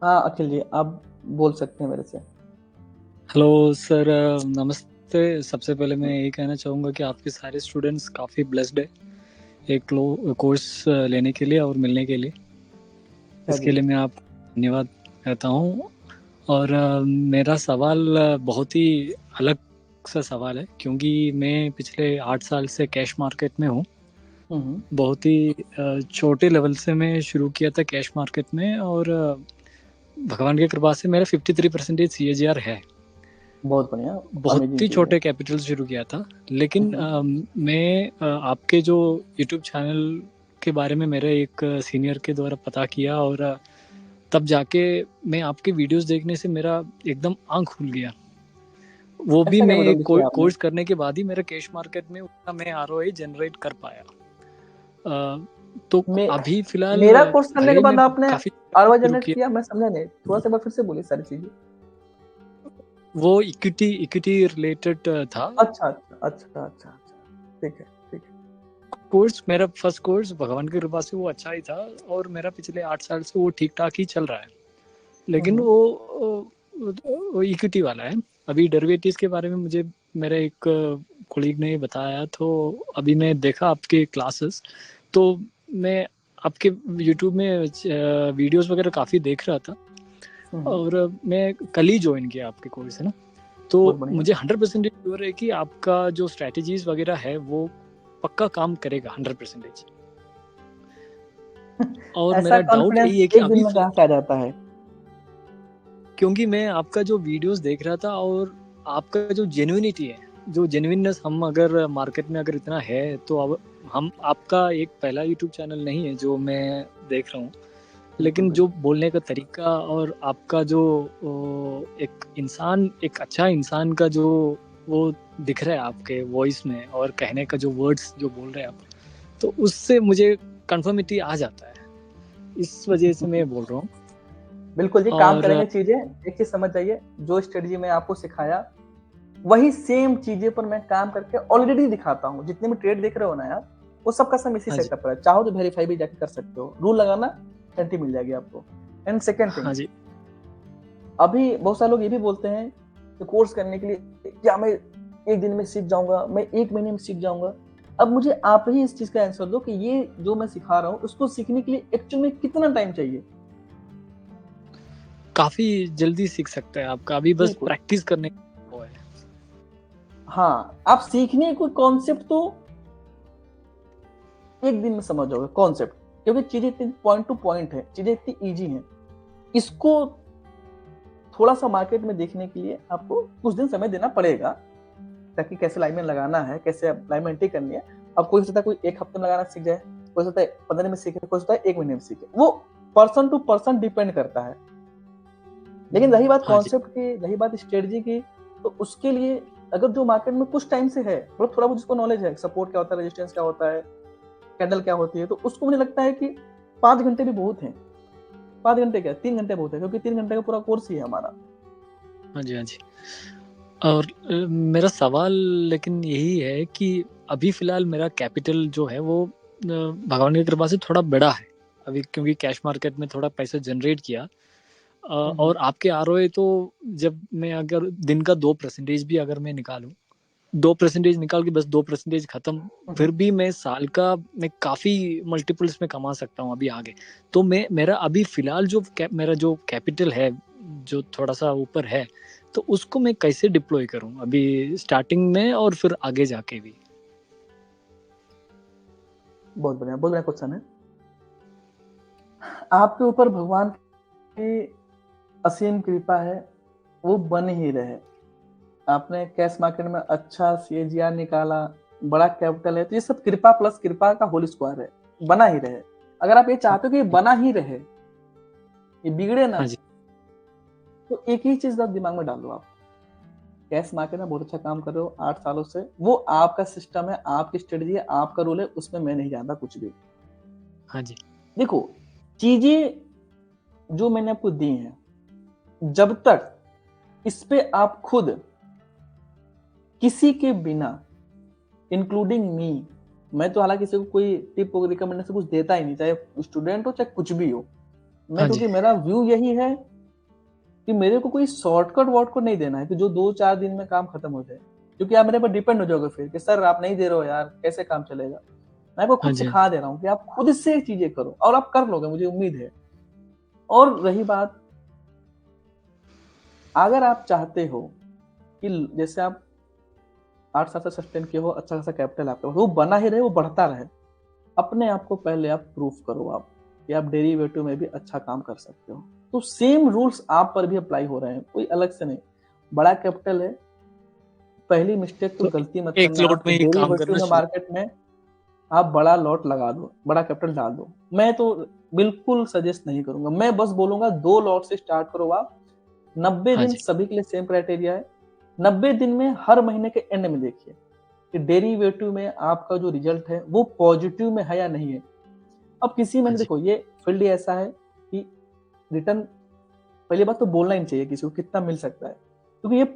हाँ अखिल जी, आप बोल सकते हैं मेरे से। हेलो सर, नमस्ते। सबसे पहले मैं यही कहना चाहूँगा कि आपके सारे स्टूडेंट्स काफ़ी ब्लेस्ड है एक कोर्स लेने के लिए और मिलने के लिए। इसके लिए मैं आपको धन्यवाद कहता हूँ। और मेरा सवाल बहुत ही अलग सा सवाल है, क्योंकि मैं पिछले 8 साल से कैश मार्केट में हूँ। बहुत ही छोटे लेवल से मैं शुरू किया था कैश मार्केट में, और भगवान की कृपा से मेरा 53% CAGR है। बहुत बढ़िया, बहुत ही छोटे कैपिटल शुरू किया था, लेकिन मैं आपके जो YouTube चैनल के बारे में मेरे एक सीनियर के द्वारा पता किया, और तब जाके मैं आपके वीडियोस देखने से मेरा एकदम आंख खुल गया। वो भी मैं एक कोर्स करने के बाद ही मेरा कैश मार्केट में उतना मैं ROI जनरेट कर पाया। तो अभी फिलहाल मेरा कोर्स करने के बाद आपने ROI जनरेट किया? मैं समझा नहीं, थोड़ा सा फिर से बोलिए सारी चीजें। वो इक्विटी रिलेटेड था। अच्छा, ठीक है। कोर्स मेरा फर्स्ट कोर्स भगवान की कृपा से वो अच्छा ही था, और मेरा पिछले 8 साल से वो ठीक ठाक ही चल रहा है, लेकिन वो इक्विटी वाला है। अभी डेरिवेटिव्स के बारे में मुझे मेरे एक कोलीग ने बताया, तो अभी मैं देखा आपके क्लासेस, तो मैं आपके YouTube में वीडियोस वगैरह काफ़ी देख रहा था, और मैं कल ही ज्वाइन किया आपके कोर्स, है ना। तो मुझे 100% श्योर है कि आपका जो स्ट्रैटेजीज वगैरह है वो पक्का काम करेगा 100%। और मेरा डाउट यही है कि अभी कहाँ से आ जाता है, क्योंकि मैं आपका जो वीडियोस देख रहा था, और आपका जो जेन्युइनिटी है, जो जेन्युइननेस, हम अगर मार्केट में अगर इतना है, तो अब हम आपका एक पहला YouTube चैनल नहीं है जो मैं देख रहा हूँ, लेकिन जो बोलने का तरीका और आपका जो एक अच्छा इंसान का जो वो दिख रहा है आपके वॉइस में और कहने का जो वर्ड्स जो बोल रहे हैं आप, तो उससे मुझे कंफर्मिटी आ जाता है, इस वजह से मैं बोल रहा हूँ। बिल्कुल जी, काम करेंगे चीजें। एक चीज समझ जाइए, जो स्ट्रेटजी मैं आपको सिखाया वही सेम चीजें पर मैं काम करके ऑलरेडी दिखाता हूँ। जितने भी ट्रेड देख रहे हो ना यार, वो सबका सब इसी सेटअप पर है। चाहो तो वेरीफाई भी जाके कर सकते हो, रूल लगाना एंट्री मिल जाएगी आपको। एंड सेकंड थिंग, अभी बहुत सारे लोग ये भी बोलते हैं कि कोर्स करने के लिए क्या मैं एक दिन में सीख जाऊंगा, मैं एक महीने में सीख जाऊंगा। अब मुझे आप ही इस चीज का आंसर दो कि ये जो मैं सिखा रहा हूँ उसको सीखने के लिए एक्चुअल में कितना टाइम चाहिए? काफी जल्दी सीख सकते हैं आपका, अभी बस प्रैक्टिस करने को है। हाँ, आप सीखने कोई कॉन्सेप्ट तो एक दिन में समझ जाओगे कॉन्सेप्ट, क्योंकि चीजें इतनी पॉइंट टू पॉइंट है, चीजें इतनी इजी हैं। इसको थोड़ा सा मार्केट में देखने के लिए आपको कुछ दिन समय देना पड़ेगा, ताकि कैसे लाइनमेन लगाना है, कैसे लाइनमेन एंट्री करनी है। अब कोई सोचता है कोई एक हफ्ते में लगाना सीख जाए, कोई सोचता है 15 दिन में सीखे, कोई सोचता है एक महीने में सीखे। वो पर्सन टू पर्सन डिपेंड करता है। लेकिन रही बात कॉन्सेप्ट की, रही बात स्ट्रेटजी की, तो उसके लिए अगर जो मार्केट में कुछ टाइम से है, मतलब थोड़ा बहुत जिसको नॉलेज है, सपोर्ट क्या होता है, रेजिस्टेंस क्या होता है, कैंडल क्या होती है, तो उसको मुझे लगता है कि 5 घंटे भी बहुत हैं। 5 घंटे क्या, 3 घंटे बहुत है, क्योंकि 3 घंटे का पूरा कोर्स ही है हमारा। हाँ जी, हाँ जी। और मेरा सवाल लेकिन यही है कि अभी फिलहाल मेरा कैपिटल जो है वो भगवान की कृपा से थोड़ा बड़ा है अभी, क्योंकि कैश मार्केट में थोड़ा पैसा जनरेट किया। और आपके आरओए तो जब मैं अगर दिन का 2% भी अगर मैं निकालूं, 2% निकाल के बस 2% खत्म, फिर भी मैं साल का मैं काफी मल्टीपल्स में कमा सकता हूँ अभी आगे। तो मेरा अभी फिलहाल जो मेरा जो कैपिटल है जो थोड़ा सा ऊपर है, तो उसको मैं कैसे डिप्लॉय करूं अभी स्टार्टिंग में और फिर आगे जाके भी? बहुत बढ़िया क्वेश्चन है। आपके ऊपर भगवान की असीम कृपा है, वो बन ही रहे। आपने कैश मार्केट में अच्छा सीएजीआर निकाला, बड़ा कैपिटल है, तो ये सब कृपा प्लस कृपा का होल स्क्वायर है, बना ही रहे। अगर आप ये चाहते हो कि बना ही रहे, ये बिगड़े ना, तो एक ही चीज आप दिमाग में डालो। आप कैश मार्केट में बहुत अच्छा काम कर रहे हो 8 सालों से, वो आपका सिस्टम है, आपकी स्ट्रेटजी है, आपका रूल है, उसमें मैं नहीं जानता कुछ भी। हाँ जी। देखो, चीजें जो मैंने आपको दी हैं, जब तक इस पे आप खुद किसी के बिना, इंक्लूडिंग मी, मैं तो हालांकि किसी को कोई टिप रिकमेंडेशन कुछ देता ही नहीं, चाहे स्टूडेंट हो चाहे कुछ भी हो। मैं क्योंकि मेरा व्यू यही है कि मेरे को कोई शॉर्टकट वॉर्टकट नहीं देना है कि जो 2-4 दिन में काम खत्म हो जाए, क्योंकि आप मेरे पर डिपेंड हो जाओगे फिर कि सर आप नहीं दे रहे हो यार, कैसे काम चलेगा। मैं आपको खुद सिखा दे रहा हूँ कि आप खुद से चीजें करो और आप कर लोगे, मुझे उम्मीद है। और रही बात, अगर आप चाहते हो कि जैसे आप 8 साल से सस्टेन किए हो, अच्छा खासा कैपिटल आपका वो बना ही रहे, वो बढ़ता रहे, अपने आप को पहले आप प्रूफ करो आप कि आप डेरिवेटिव में भी अच्छा काम कर सकते हो। तो सेम रूल्स आप पर भी अप्लाई हो रहे हैं, कोई अलग से नहीं। बड़ा कैपिटल है, पहली मिस्टेक तो गलती मत करना। डेरिवेटिव में मार्केट में आप बड़ा लॉट लगा दो, बड़ा कैपिटल डाल दो, मैं तो बिल्कुल सजेस्ट नहीं करूंगा। मैं बस बोलूंगा 2 लॉट से स्टार्ट करो आप। 90 दिन सभी के लिए सेम क्राइटेरिया है। 90 दिन में हर महीने के एंड में देखिए कि डेरिवेटिव में आपका जो रिजल्ट है वो पॉजिटिव में है या नहीं है। अब किसी में देखो, ये फील्ड ऐसा है कि रिटर्न, पहली बात तो बोलना ही चाहिए किसी को कितना मिल सकता है, क्योंकि ये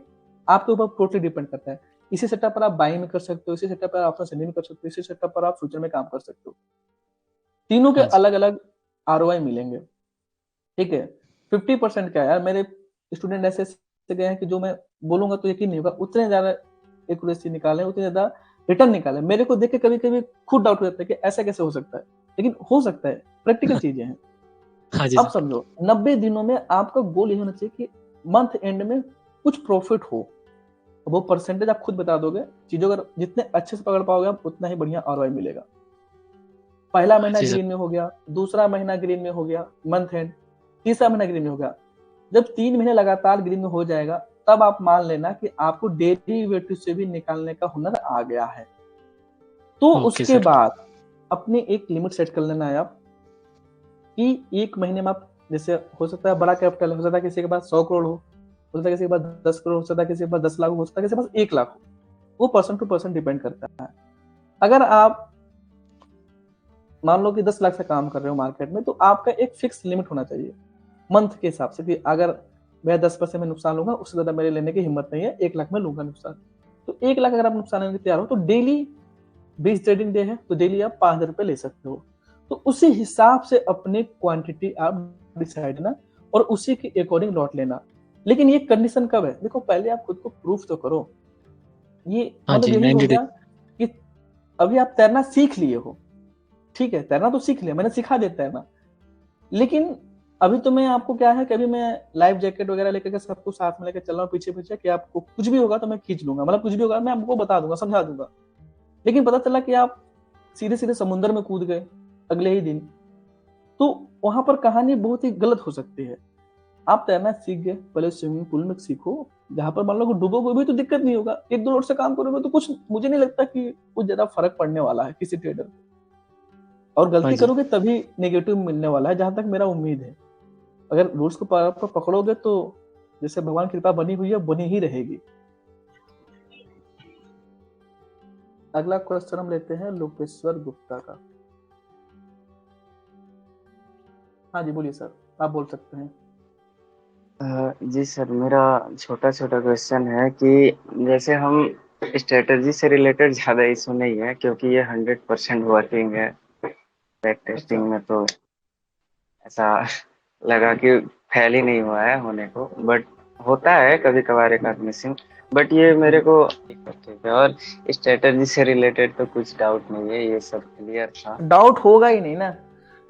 आपके ऊपर टोटली डिपेंड करता है। इसी सेटअप पर आप बाइंग में कर सकते हो, इसी सेटअप पर आप सेलिंग में कर सकते हो, इसी सेटअप पर आप फ्यूचर में काम कर सकते हो। तीनों के अलग अलग आरओआई मिलेंगे, ठीक है। 50% क्या है यार, मेरे स्टूडेंट ऐसे गए हैं कि जो मैं बोलूंगा तो यकीन नहीं होगा, उतने ज्यादा एक्यूरेसी निकाले, उतने ज्यादा रिटर्न निकाले। मेरे को देख के कभी कभी खुद डाउट हो जाता है कि ऐसा कैसे हो सकता है, लेकिन हो सकता है, प्रैक्टिकल चीजें हैं। अब समझो, 90 दिनों में आपका गोल ये होना चाहिए कि मंथ एंड में कुछ प्रॉफिट हो। वो परसेंटेज आप खुद बता दोगे। चीजों अगर जितने अच्छे से पकड़ पाओगे आप, उतना ही बढ़िया आरओआई मिलेगा। पहला महीना ग्रीन में हो गया, दूसरा महीना ग्रीन में हो गया मंथ एंड, तीसरा महीना ग्रीन में हो गया। जब 3 महीने लगातार ग्रीन में हो जाएगा, तब आप मान लेना कि आपको डेरिवेटिव से भी निकालने का हुनर आ गया है। तो उसके बाद अपनी एक लिमिट सेट कर लेना है आप कि एक महीने में आप, जैसे हो सकता है बड़ा कैपिटल, हो सकता है किसी के पास 100 करोड़ हो सकता है किसी के पास 10 करोड़, हो सकता है किसी के पास 10 लाख हो सकता है किसी के पास 1 लाख हो, वो पर्सन टू पर्सन डिपेंड करता है। अगर आप मान लो कि 10 लाख से काम कर रहे हो मार्केट में, तो आपका एक फिक्स लिमिट होना चाहिए मंथ के हिसाब से कि अगर मैं 10% में नुकसान लूंगा, उससे ज्यादा मेरे लेने की हिम्मत नहीं है, 1 लाख में लूंगा नुकसान। तो 1 लाख अगर आप नुकसान लेने के तैयार हो तो डेली 20 ट्रेडिंग डे है तो डेली आप 5,000 रुपए ले सकते हो। तो उसी हिसाब से अपनी क्वांटिटी आप डिसाइड ना, और उसी के अकॉर्डिंग लॉट लेना। लेकिन ये कंडीशन कब है, देखो पहले आप खुद को प्रूफ तो करो। ये हाँ मतलब जी, यही हो 90 गया कि अभी आप तैरना सीख लिए हो, ठीक है, तैरना तो सीख लिया, मैंने सिखा दिया तैरना, लेकिन अभी तो मैं आपको क्या है कि अभी मैं लाइफ जैकेट वगैरह लेकर के सबको साथ में लेकर चल रहा हूँ पीछे पीछे, कि आपको कुछ भी होगा तो मैं खींच लूंगा, मतलब कुछ भी होगा मैं आपको बता दूंगा, समझा दूंगा। लेकिन पता चला कि आप सीधे सीधे समुद्र में कूद गए अगले ही दिन, तो वहां पर कहानी बहुत ही गलत हो सकती है। आप तैरना सीख गए, पहले स्विमिंग पूल में सीखो, जहां पर मान लो डूबोगे भी तो दिक्कत नहीं होगा, 1-2 रोड से काम करोगे तो कुछ, मुझे नहीं लगता कि कुछ ज्यादा फर्क पड़ने वाला है किसी ट्रेडर को। और हाँ गलती जी। करोगे तभी नेगेटिव मिलने वाला है, जहां तक मेरा उम्मीद है। अगर रूल्स को प्रॉपर पकड़ोगे तो जैसे भगवान की कृपा बनी हुई है बनी ही रहेगी। अगला क्वेश्चन हम लेते हैं लोकेश्वर गुप्ता का। हाँ जी बोलिए सर, आप बोल सकते हैं। जी सर, मेरा छोटा छोटा क्वेश्चन है कि जैसे हम स्ट्रेटजी से रिलेटेड ज़्यादा इशू नहीं है क्योंकि ये 100% वर्किंग है। बैक टेस्टिंग अच्छा। में तो ऐसा लगा कि फेल ही नहीं हुआ है होने को, बट होता है कभी कभार एक आध मिसिंग। बट ये मेरे को ठीक है, और स्ट्रेटजी से रिलेटेड तो कुछ डाउट नहीं है, ये सब क्लियर था। डाउट होगा ही नहीं ना,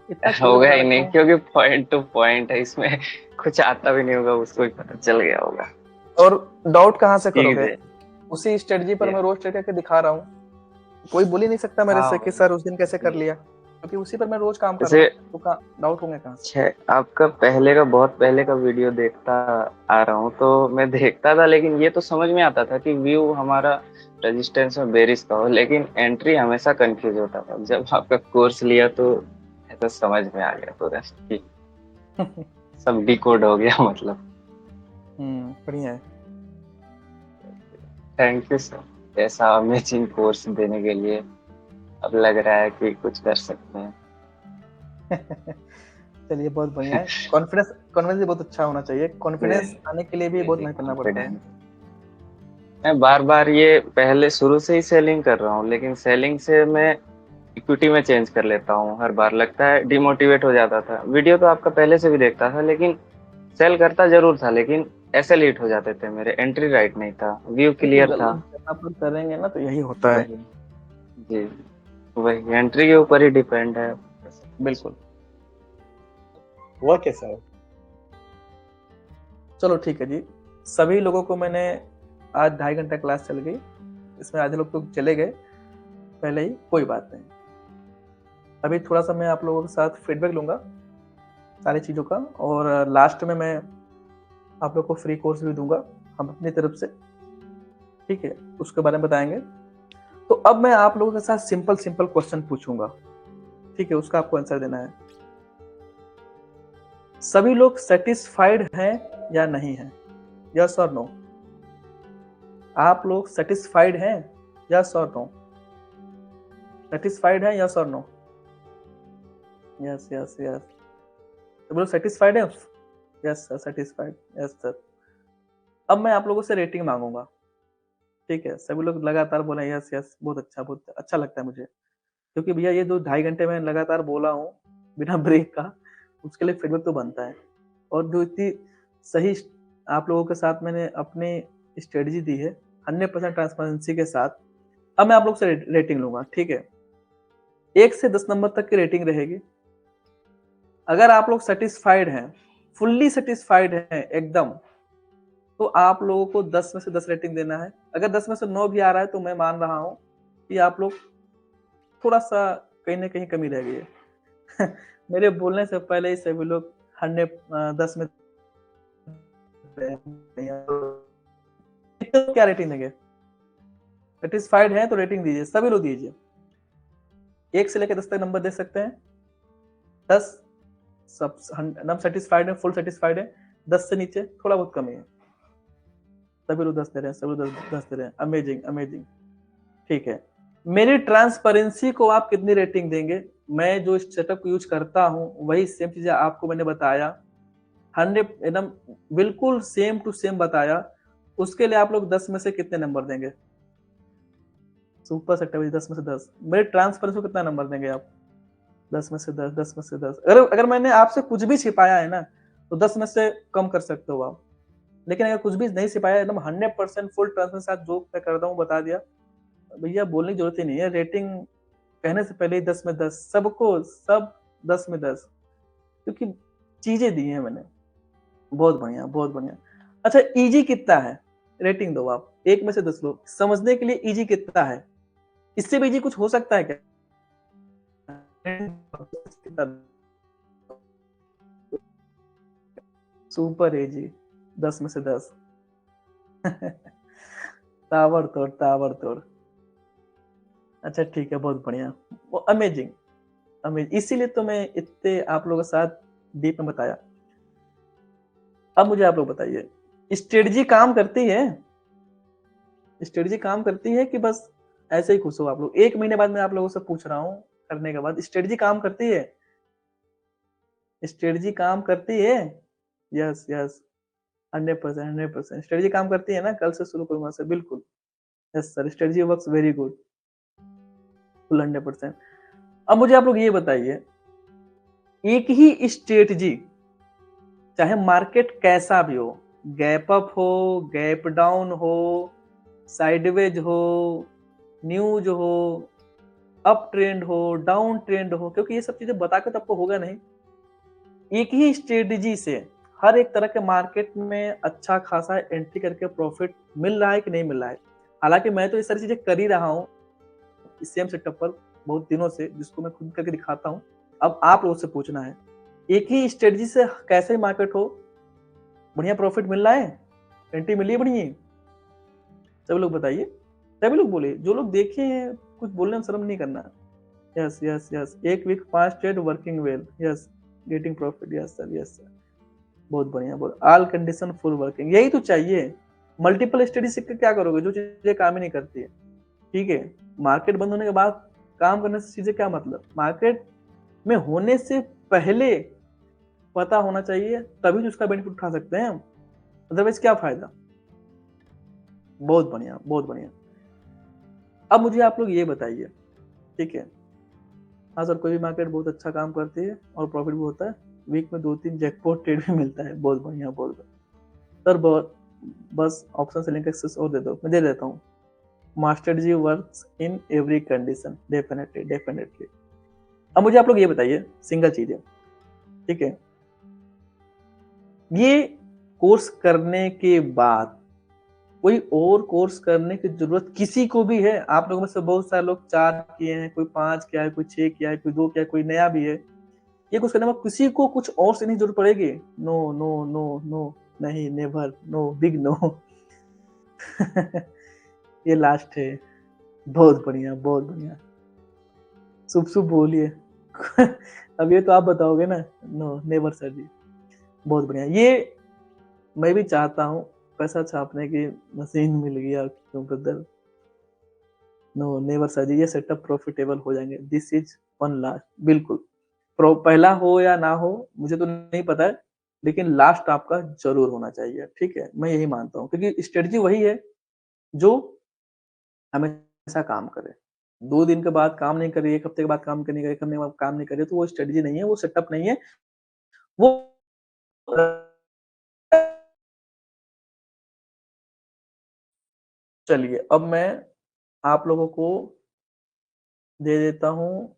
इतना क्लियर होगा बता ही रखा नहीं हूँ। क्योंकि पॉइंट टू पॉइंट है, इसमें कुछ आता भी नहीं होगा, उसको ही पता चल गया होगा। और डाउट कहाँ से ठीक करोगे, है। उसी स्ट्रेटजी पर ये मैं रोज ट्रेड करके दिखा रहा हूँ। कोई बोल ही नहीं सकता मेरे हाँ से कि सर उस दिन कैसे कर लिया, क्योंकि उसी पर मैं रोज काम कर रहा जैसे हूँ, तो डाउट होंगे कहाँ से। आपका पहले का, बहुत पहले का वीडियो देखता आ रहा हूँ, तो मैं देखता था, लेकिन ये तो समझ में आता था कि व्यू हमारा रेजिस्टेंस और बेरिस का हो, लेकिन एंट्री हमेशा कंफ्यूज होता था। जब आपका कोर्स लिया तो ऐसा समझ में आ गया पूरा कि सब डिकोड हो गया मतलब। बढ़िया है। थैंक यू सर ऐसा अमेजिंग कोर्स देने के लिए। अब लग रहा है कि कुछ कर सकते हैं। चलिए बहुत बढ़िया है। कॉन्फिडेंस भी बहुत अच्छा होना चाहिए, कॉन्फिडेंस आने के लिए भी बहुत मेहनत करना पड़ता है। मैं बार बार ये पहले शुरू से ही सेलिंग कर रहा हूँ, लेकिन सेलिंग से मैं इक्विटी में चेंज कर लेता हूँ हर बार। लगता है डिमोटिवेट हो जाता था। वीडियो तो आपका पहले से भी देखता था, लेकिन सेल करता जरूर था, लेकिन ऐसे लेट हो जाते थे मेरे, एंट्री राइट नहीं था, व्यू क्लियर था। जब आप लोग करेंगे ना तो यही होता है। वही जी, वही एंट्री के ऊपर ही डिपेंड है। बिल्कुल। हुआ कैसा है? चलो ठीक है जी, सभी लोगों को मैंने आज 2.5 घंटा क्लास चल गई, इसमें आधे लोग तो चले गए पहले ही, कोई बात नहीं। अभी थोड़ा सा मैं आप लोगों के साथ फीडबैक लूंगा सारी चीज़ों का, और लास्ट में मैं आप लोग को फ्री कोर्स भी दूंगा हम अपनी तरफ से, ठीक है, उसके बारे में बताएंगे। तो अब मैं आप लोगों के साथ सिंपल सिंपल क्वेश्चन पूछूंगा, ठीक है, उसका आपको आंसर देना है। सभी लोग सेटिस्फाइड हैं या नहीं है, यस और नो? आप लोग सेटिस्फाइड हैं, यस और नो? सेटिस्फाइड है, यस और नो? यस यस यस, तो लोग सेटिस्फाइड है? Yes sir, satisfied, yes sir. अब मैं आप लोगों से रेटिंग मांगूंगा, ठीक है, सभी लोग लगातार बोले यस यस, बहुत अच्छा लगता है मुझे, क्योंकि भैया ये 2.5 घंटे में लगातार बोला हूँ बिना ब्रेक का, उसके लिए फीडबैक तो बनता है। और जो इतनी सही आप लोगों के साथ मैंने अपनी स्ट्रेटजी दी है 100% ट्रांसपेरेंसी के साथ, अब मैं आप लोग से रेटिंग लूंगा, ठीक है, 1 से 10 नंबर तक की रेटिंग रहेगी। अगर आप लोग सेटिस्फाइड हैं, फुल्ली सेटिस्फाइड हैं एकदम, तो आप लोगों को 10 में से 10 रेटिंग देना है। अगर 10 में से 9 भी आ रहा है तो मैं मान रहा हूं कि आप लोग थोड़ा सा कहीं ना कहीं कमी रह गई है। मेरे बोलने से पहले ही सभी लोग 10 में तो क्या रेटिंग देंगे? सेटिस्फाइड है तो रेटिंग दीजिए, सभी लोग दीजिए, 1 से लेकर 10 तक नंबर दे सकते हैं। 10, सब एकदम सेटिस्फाइड है, फुल सेटिस्फाइड है? 10 से नीचे थोड़ा बहुत कमी है? सभी लोग 10 दे रहे हैं, सभी लोग 10 दे रहे हैं। अमेजिंग अमेजिंग, ठीक है। मेरी ट्रांसपेरेंसी को आप कितनी रेटिंग देंगे? मैं जो सेटअप यूज करता हूँ वही सेम चीजें आपको मैंने बताया, 100 एकदम बिल्कुल सेम टू सेम बताया, उसके लिए आप लोग 10 में से कितने नंबर देंगे? सुपर सेटअप 10 में से 10। मेरे ट्रांसपेरेंसी को कितना नंबर देंगे आप? 10 में से 10, 10 में से 10। अगर मैंने आपसे कुछ भी छिपाया है ना तो 10 में से कम कर सकते हो आप, लेकिन अगर कुछ भी नहीं छिपाया, एकदम 100% फुल ट्रांसपेरेंसी साथ जो मैं करता हूँ बता दिया, भैया बोलने की जरूरत ही नहीं है। रेटिंग कहने से पहले ही 10 में 10, सबको सब 10 में 10, क्योंकि चीजें दी हैं मैंने। बहुत बढ़िया बहुत बढ़िया। अच्छा, इजी कितना है? रेटिंग दो आप, 1 में से 10 लोग समझने के लिए इजी कितना है? इससे भी इजी कुछ हो सकता है क्या? सुपर इजी, 10 में से 10। ताबड़तोड़ ताबड़तोड़। अच्छा ठीक है, बहुत बढ़िया, वो अमेजिंग अमेजिंग, इसीलिए तो मैं इतने आप लोगों के साथ डीप में बताया। अब मुझे आप लोग बताइए, स्ट्रेटजी काम करती है? स्ट्रेटजी काम करती है कि बस ऐसे ही खुश हो आप लोग? 1 महीने बाद मैं आप लोगों से पूछ रहा हूँ, करने के बाद स्ट्रेटजी काम करती है? स्ट्रेटजी काम करती है? यस यस, 100% 100% स्ट्रेटजी काम करती है ना? कल से शुरू करूंगा सर, बिल्कुल। Yes sir, strategy works very good, full 100%। अब मुझे आप लोग ये बताइए, एक ही स्ट्रेटजी चाहे मार्केट कैसा भी हो, गैप अप हो, गैप डाउन हो, साइडवेज हो, न्यूज हो, अप ट्रेंड हो, डाउन ट्रेंड हो, क्योंकि ये सब चीजें बता के तो आपको होगा नहीं। एक ही स्ट्रेटजी से हर एक तरह के मार्केट में अच्छा खासा एंट्री करके प्रॉफिट मिल रहा है कि नहीं मिल रहा है? हालांकि मैं तो ये सारी चीजें कर ही रहा हूँ इस सेम सेटअप पर बहुत दिनों से, जिसको मैं खुद करके दिखाता हूँ। अब आप लोगों से पूछना है, एक ही स्ट्रेटजी से कैसे मार्केट हो, बढ़िया प्रॉफिट मिल रहा है, एंट्री मिली है बढ़िया? सभी लोग बताइए, सभी लोग बोले, जो लोग देखे हैं कुछ बोलने में शर्म नहीं करना। Yes yes yes, 1 week 5 trade working well, yes getting profit, yes sir yes sir, बहुत बढ़िया, बहुत ऑल कंडीशन फुल वर्किंग, यही तो चाहिए। मल्टीपल स्टडी सीख के क्या करोगे जो चीजें काम ही नहीं करती है? ठीक है, मार्केट बंद होने के बाद काम करने से चीजें क्या मतलब? मार्केट में होने से पहले पता होना चाहिए, तभी तो उसका बेनिफिट उठा सकते हैं, अदरवाइज क्या फायदा? बहुत बढ़िया बहुत बढ़िया। अब मुझे आप लोग ये बताइए, ठीक है, हाँ सर, कोई भी मार्केट बहुत अच्छा काम करती है और प्रॉफिट भी होता है, वीक में 2-3 जैकपॉट ट्रेड भी मिलता है, बहुत बढ़िया बहुत बढ़िया। सर बस ऑप्शन सेलिंग एक्सेस और दे दो, मैं दे देता हूँ। Master ji works in every condition, definitely definitely. अब मुझे आप लोग ये बताइए, सिंगल चीज है, ठीक है, ये कोर्स करने के बाद कोई और कोर्स करने की जरूरत किसी को भी है? आप लोगों में से बहुत सारे लोग 4 किए हैं, कोई 5 किया है, कोई 6 किया है, कोई 2 किया है, कोई नया भी है। ये कुछ करने में किसी को कुछ और से नहीं जरूरत पड़ेगी? नो नो नो नो, नहीं, नेवर, नो, बिग नो। ये लास्ट है, बहुत बढ़िया बहुत बढ़िया, शुभ शुभ बोलिए। अब ये तो आप बताओगे ना, नो नेवर सर जी, बहुत बढ़िया। ये मैं भी चाहता हूँ, पैसा छापने की मशीन मिल गया क्यों ब्रदर? नो नेवर सर जी, ये सेटअप प्रॉफिटेबल हो जाएंगे, दिस इज वन लास्ट, बिल्कुल। पहला हो या ना हो मुझे तो नहीं पता है, लेकिन लास्ट आपका जरूर होना चाहिए, ठीक है, मैं यही मानता हूँ, क्योंकि स्ट्रेटजी वही है जो हमेशा काम करे। 2 दिन के बाद काम नहीं कर रही, 1 हफ्ते के बाद काम नहीं करे, 1 महीने के बाद काम नहीं करे, तो वो स्ट्रेटजी नहीं है, वो सेटअप नहीं है, वो चलिए अब मैं आप लोगों को दे देता हूँ